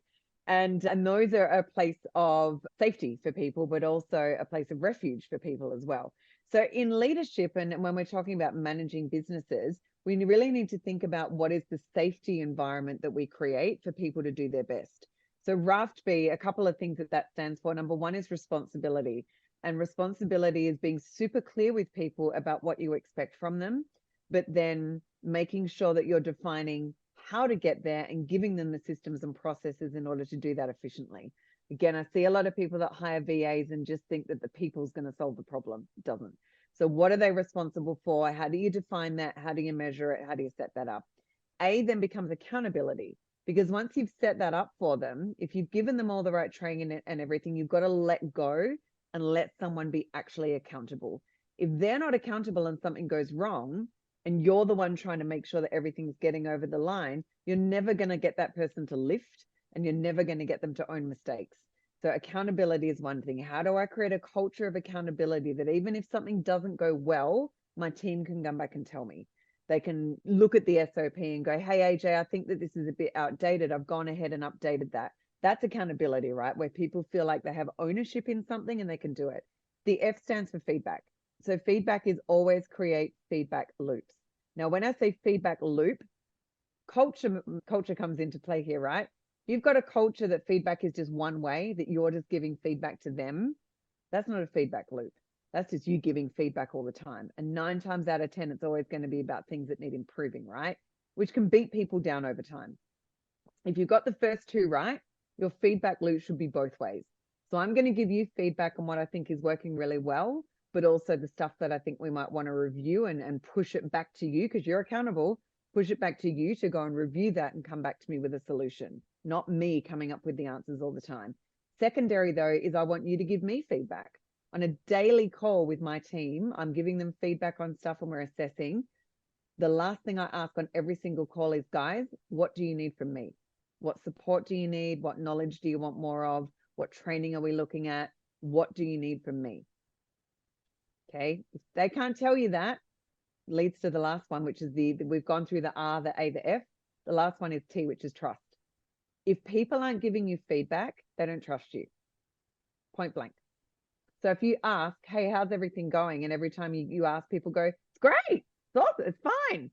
And those are a place of safety for people, but also a place of refuge for people as well. So in leadership, and when we're talking about managing businesses, we really need to think about what is the safety environment that we create for people to do their best. So Raft B, a couple of things that stands for. Number one is responsibility. And responsibility is being super clear with people about what you expect from them, but then making sure that you're defining how to get there and giving them the systems and processes in order to do that efficiently. Again, I see a lot of people that hire VAs and just think that the people's going to solve the problem. It doesn't. So what are they responsible for? How do you define that? How do you measure it? How do you set that up? A then becomes accountability, because once you've set that up for them, if you've given them all the right training and everything, you've got to let go and let someone be actually accountable. If they're not accountable and something goes wrong, and you're the one trying to make sure that everything's getting over the line, you're never going to get that person to lift, and you're never going to get them to own mistakes. So accountability is one thing. How do I create a culture of accountability that even if something doesn't go well, my team can come back and tell me? They can look at the SOP and go, hey, AJ, I think that this is a bit outdated. I've gone ahead and updated that. That's accountability, right? Where people feel like they have ownership in something and they can do it. The F stands for feedback. So feedback is always create feedback loops. Now, when I say feedback loop, culture comes into play here, right? You've got a culture that feedback is just one way, that you're just giving feedback to them. That's not a feedback loop. That's just you giving feedback all the time. And 9 times out of 10, it's always going to be about things that need improving, right? Which can beat people down over time. If you've got the first two right, your feedback loop should be both ways. So I'm going to give you feedback on what I think is working really well, but also the stuff that I think we might want to review and push it back to you, because you're accountable. Push it back to you to go and review that and come back to me with a solution, not me coming up with the answers all the time. Secondary, though, is I want you to give me feedback. On a daily call with my team, I'm giving them feedback on stuff and we're assessing. The last thing I ask on every single call is, guys, what do you need from me? What support do you need? What knowledge do you want more of? What training are we looking at? What do you need from me? Okay, if they can't tell you that, leads to the last one, which is we've gone through the R, the A, the F. The last one is T, which is trust. If people aren't giving you feedback, they don't trust you. Point blank. So if you ask, hey, how's everything going? And every time you ask, people go, it's great, it's awesome, it's fine.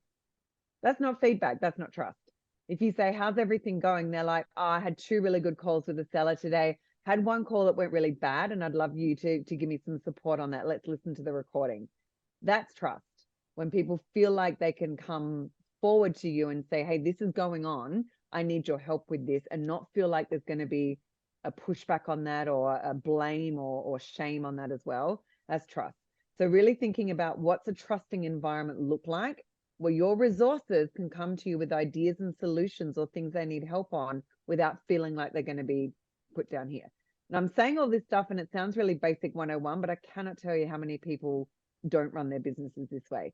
That's not feedback. That's not trust. If you say, how's everything going? They're like, oh, I had 2 really good calls with the seller today. Had 1 call that went really bad, and I'd love you to give me some support on that. Let's listen to the recording. That's trust. When people feel like they can come forward to you and say, hey, this is going on, I need your help with this, and not feel like there's going to be a pushback on that or a blame or shame on that as well. That's trust. So really thinking about what's a trusting environment look like, where your resources can come to you with ideas and solutions or things they need help on without feeling like they're going to be put down here. And I'm saying all this stuff and it sounds really basic 101, but I cannot tell you how many people don't run their businesses this way.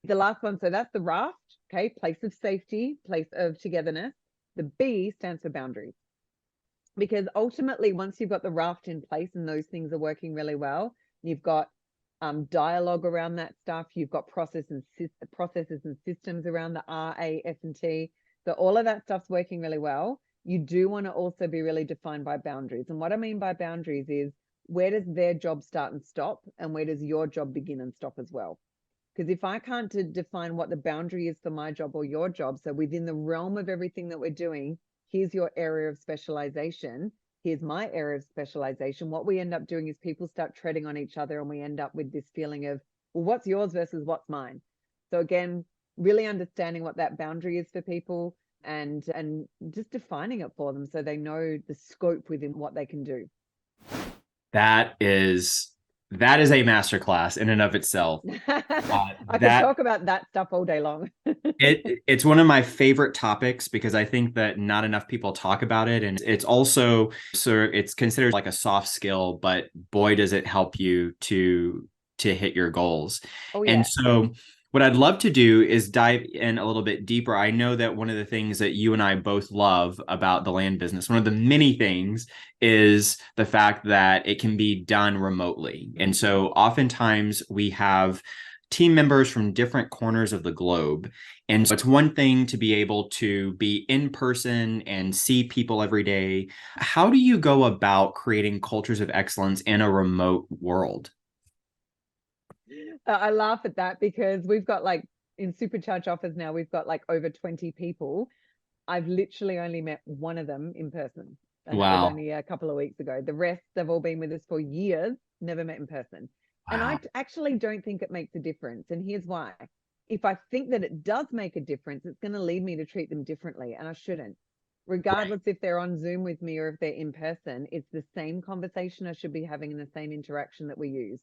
The last one, so that's the raft, okay, place of safety, place of togetherness. The B stands for boundaries. Because ultimately, once you've got the raft in place and those things are working really well, you've got dialogue around that stuff, you've got processes and systems around the R, A, S, and T. So all of that stuff's working really well. You do want to also be really defined by boundaries. And what I mean by boundaries is, where does their job start and stop? And where does your job begin and stop as well? Because if I can't define what the boundary is for my job or your job, so within the realm of everything that we're doing, here's your area of specialization, here's my area of specialization, what we end up doing is people start treading on each other and we end up with this feeling of, well, what's yours versus what's mine? So again, really understanding what that boundary is for people and just defining it for them so they know the scope within what they can do. That is a masterclass in and of itself. I could talk about that stuff all day long. It's one of my favorite topics because I think that not enough people talk about it. And it's also, so it's considered like a soft skill, but boy, does it help you to hit your goals. Oh, yeah. And so what I'd love to do is dive in a little bit deeper. I know that one of the things that you and I both love about the land business, one of the many things, is the fact that it can be done remotely. And so oftentimes we have team members from different corners of the globe. And so it's one thing to be able to be in person and see people every day. How do you go about creating cultures of excellence in a remote world? I laugh at that because we've got like in Supercharge offers now, we've got like over 20 people. I've literally only met one of them in person. And that was only a couple of weeks ago. The rest, they've all been with us for years, never met in person. Wow. And I actually don't think it makes a difference. And here's why. If I think that it does make a difference, it's going to lead me to treat them differently. And I shouldn't. Regardless if they're on Zoom with me or if they're in person, it's the same conversation I should be having and the same interaction that we use.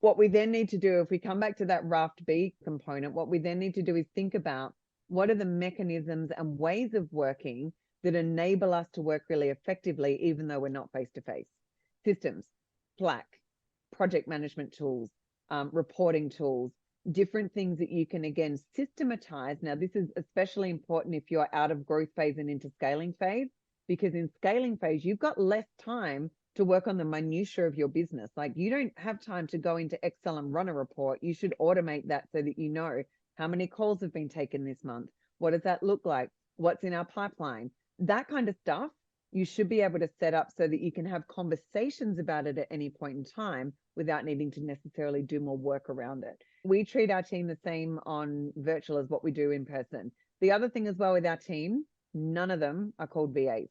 What we then need to do, if we come back to that raft B component, what we then need to do is think about what are the mechanisms and ways of working that enable us to work really effectively, even though we're not face-to-face. Systems, Slack, project management tools, reporting tools, different things that you can, again, systematize. Now, this is especially important if you're out of growth phase and into scaling phase, because in scaling phase, you've got less time to work on the minutiae of your business. Like, you don't have time to go into Excel and run a report. You should automate that so that you know how many calls have been taken this month. What does that look like? What's in our pipeline? That kind of stuff you should be able to set up so that you can have conversations about it at any point in time without needing to necessarily do more work around it. We treat our team the same on virtual as what we do in person. The other thing as well with our team, none of them are called VAs.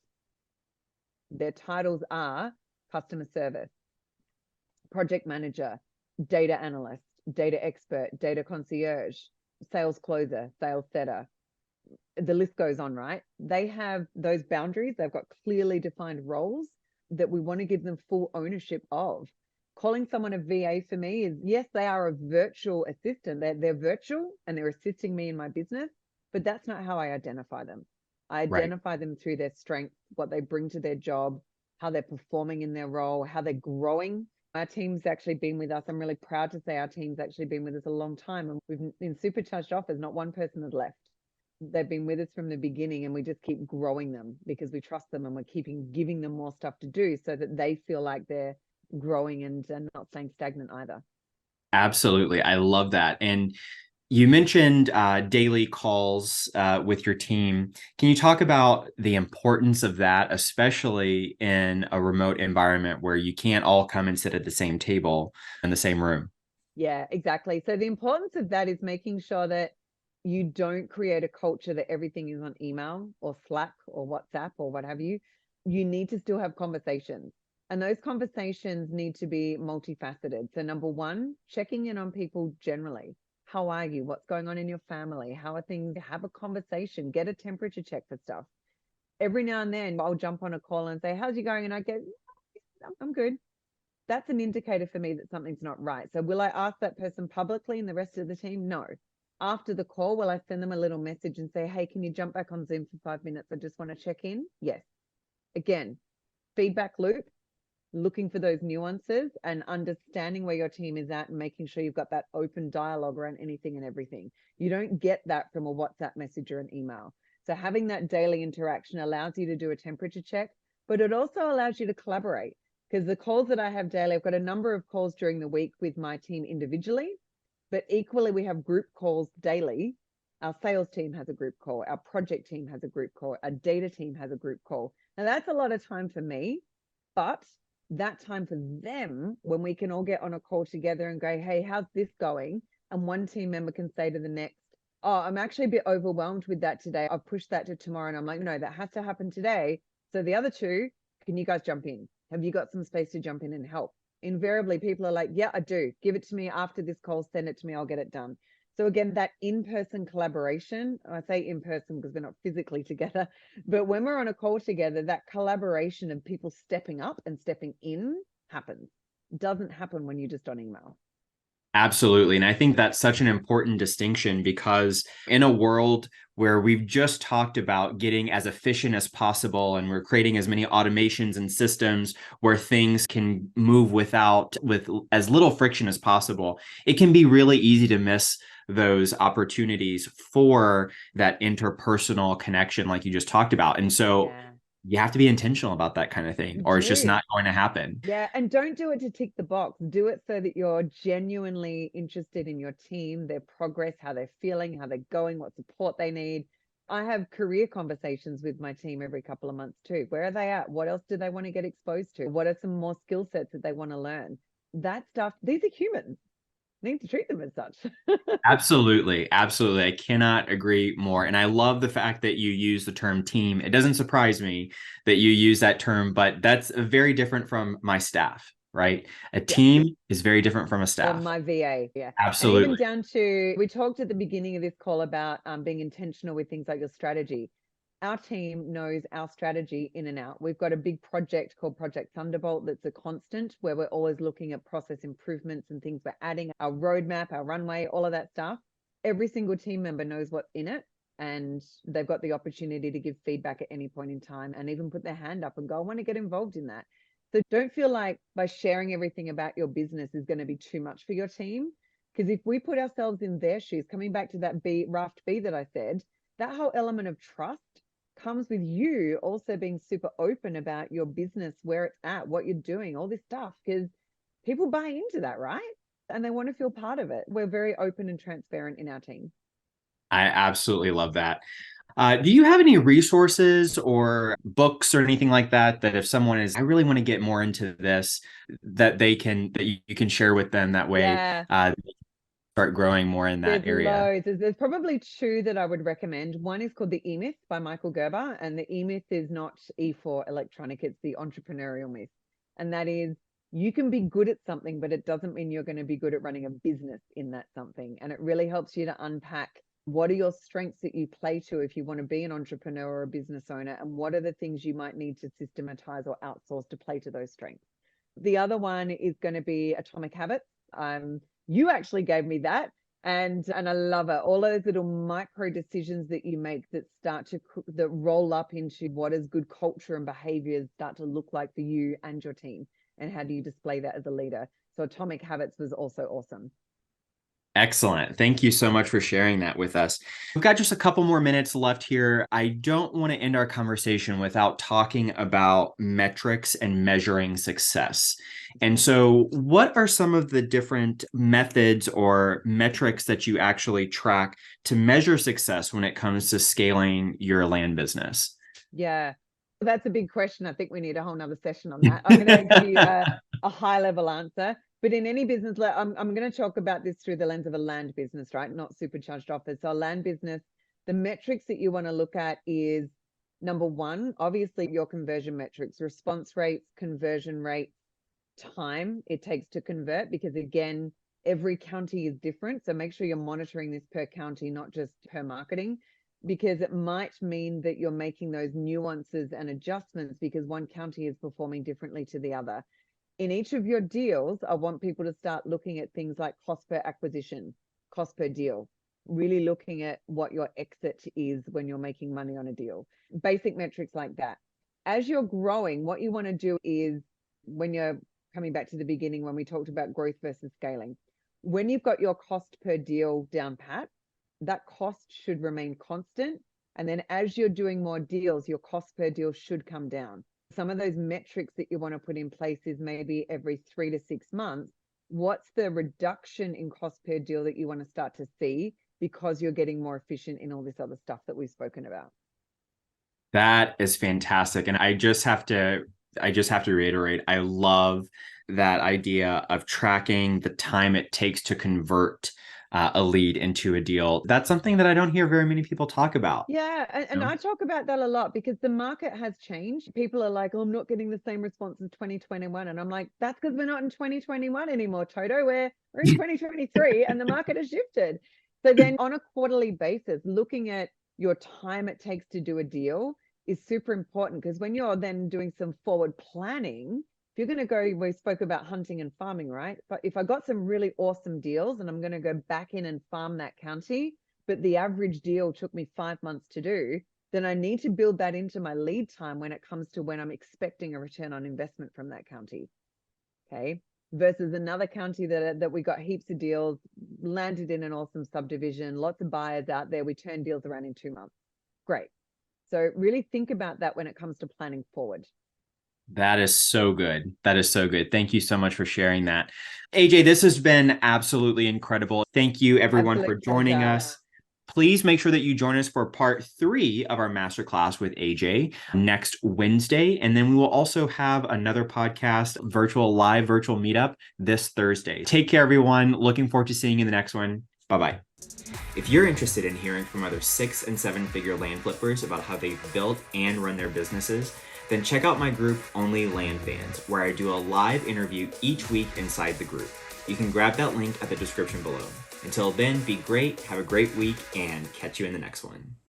Their titles are customer service, project manager, data analyst, data expert, data concierge, sales closer, sales setter. The list goes on, right? They have those boundaries. They've got clearly defined roles that we want to give them full ownership of. Calling someone a VA for me is, yes, they are a virtual assistant. They're virtual and they're assisting me in my business, but that's not how I identify them. I identify them through their strengths, what they bring to their job, how they're performing in their role, how they're growing. Our team's actually been with us. I'm really proud to say our team's actually been with us a long time. And we've in Supercharged offers, not one person has left. They've been with us from the beginning, and we just keep growing them because we trust them and we're keeping giving them more stuff to do so that they feel like they're growing and not staying stagnant either. Absolutely. I love that. And you mentioned daily calls with your team. Can you talk about the importance of that, especially in a remote environment where you can't all come and sit at the same table in the same room? Yeah, exactly. So the importance of that is making sure that you don't create a culture that everything is on email or Slack or WhatsApp or what have you. You need to still have conversations. And those conversations need to be multifaceted. So number one, checking in on people generally. How are you? What's going on in your family? How are things? Have a conversation, get a temperature check for stuff. Every now and then I'll jump on a call and say, how's you going? And I get, I'm good. That's an indicator for me that something's not right. So will I ask that person publicly and the rest of the team? No. After the call, will I send them a little message and say, hey, can you jump back on Zoom for 5 minutes? I just want to check in. Yes. Again, feedback loop. looking for those nuances and understanding where your team is at and making sure you've got that open dialogue around anything and everything. You don't get that from a WhatsApp message or an email. So having that daily interaction allows you to do a temperature check, but it also allows you to collaborate, because the calls that I have daily, I've got a number of calls during the week with my team individually, but equally we have group calls daily. Our sales team has a group call. Our project team has a group call. Our data team has a group call. Now that's a lot of time for me, but that time for them, when we can all get on a call together and go, hey, how's this going? And one team member can say to the next, oh, I'm actually a bit overwhelmed with that today. I've pushed that to tomorrow. And I'm like, no, that has to happen today. So the other two, can you guys jump in? Have you got some space to jump in and help? Invariably, people are like, yeah, I do. Give it to me after this call. Send it to me. I'll get it done. So again, that in-person collaboration, I say in-person because we're not physically together, but when we're on a call together, that collaboration of people stepping up and stepping in happens. Doesn't happen when you're just on email. Absolutely. And I think that's such an important distinction, because in a world where we've just talked about getting as efficient as possible and we're creating as many automations and systems where things can move with as little friction as possible, it can be really easy to miss those opportunities for that interpersonal connection like you just talked about. And so you have to be intentional about that kind of thing, or it's just not going to happen. Yeah. And don't do it to tick the box. Do it so that you're genuinely interested in your team, their progress, how they're feeling, how they're going, what support they need. I have career conversations with my team every couple of months too. Where are they at? What else do they want to get exposed to? What are some more skill sets that they want to learn? That stuff, these are humans. Need to treat them as such. Absolutely. Absolutely. I cannot agree more. And I love the fact that you use the term team. It doesn't surprise me that you use that term, but that's very different from my staff, right? A team is very different from a staff. Or my VA. Yeah. Absolutely. And even down to, we talked at the beginning of this call about being intentional with things like your strategy. Our team knows our strategy in and out. We've got a big project called Project Thunderbolt that's a constant, where we're always looking at process improvements and things we're adding, our roadmap, our runway, all of that stuff. Every single team member knows what's in it, and they've got the opportunity to give feedback at any point in time and even put their hand up and go, I want to get involved in that. So don't feel like by sharing everything about your business is going to be too much for your team. Because if we put ourselves in their shoes, coming back to that raft B that I said, that whole element of trust comes with you also being super open about your business, where it's at, what you're doing, all this stuff, because people buy into that, right? And they want to feel part of it. We're very open and transparent in our team. I absolutely love that. Do you have any resources or books or anything like that, that if someone is, I really want to get more into this, that you can share with them, that way start growing more in that area? There's probably two that I would recommend. One is called The E-Myth by Michael Gerber. And the E-Myth is not E for electronic, it's the entrepreneurial myth. And that is, you can be good at something, but it doesn't mean you're going to be good at running a business in that something. And it really helps you to unpack, what are your strengths that you play to if you want to be an entrepreneur or a business owner? And what are the things you might need to systematize or outsource to play to those strengths? The other one is going to be Atomic Habits. You actually gave me that, and I love it. All those little micro decisions that you make that start to that roll up into what does good culture and behaviors start to look like for you and your team, and how do you display that as a leader? So Atomic Habits was also awesome. Excellent. Thank you so much for sharing that with us. We've got just a couple more minutes left here. I don't want to end our conversation without talking about metrics and measuring success. And so, what are some of the different methods or metrics that you actually track to measure success when it comes to scaling your land business? Yeah, that's a big question. I think we need a whole nother session on that. I'm going to give you a high level answer. But in any business, I'm going to talk about this through the lens of a land business, right? Not supercharged offers. So a land business, the metrics that you want to look at is, number one, obviously your conversion metrics, response rates, conversion rates, time it takes to convert, because again, every county is different. So make sure you're monitoring this per county, not just per marketing, because it might mean that you're making those nuances and adjustments because one county is performing differently to the other. In each of your deals, I want people to start looking at things like cost per acquisition, cost per deal, really looking at what your exit is when you're making money on a deal, basic metrics like that. As you're growing, what you want to do is when you're coming back to the beginning, when we talked about growth versus scaling, when you've got your cost per deal down pat, that cost should remain constant. And then as you're doing more deals, your cost per deal should come down. Some of those metrics that you want to put in place is maybe every 3 to 6 months. What's the reduction in cost per deal that you want to start to see because you're getting more efficient in all this other stuff that we've spoken about? That is fantastic. And I just have to reiterate, I love that idea of tracking the time it takes to convert a lead into a deal. That's something that I don't hear very many people talk about. Yeah, and I talk about that a lot because the market has changed. People are like, oh, I'm not getting the same response as 2021. And I'm like, that's because we're not in 2021 anymore, Toto. We're in 2023 and the market has shifted. So then on a quarterly basis, looking at your time it takes to do a deal is super important, because when you're then doing some forward planning, if you're going to go, we spoke about hunting and farming, right? But if I got some really awesome deals and I'm going to go back in and farm that county, but the average deal took me 5 months to do, then I need to build that into my lead time when it comes to when I'm expecting a return on investment from that county. Okay. Versus another county that we got heaps of deals, landed in an awesome subdivision, lots of buyers out there. We turn deals around in 2 months. Great. So really think about that when it comes to planning forward. That is so good. That is so good. Thank you so much for sharing that. AJ, this has been absolutely incredible. Thank you everyone for joining us. Please make sure that you join us for part 3 of our masterclass with AJ next Wednesday. And then we will also have another podcast, live virtual meetup this Thursday. Take care, everyone. Looking forward to seeing you in the next one. Bye-bye. If you're interested in hearing from other 6- and 7-figure land flippers about how they've built and run their businesses, then check out my group, OnlyLandFans, where I do a live interview each week inside the group. You can grab that link at the description below. Until then, be great, have a great week, and catch you in the next one.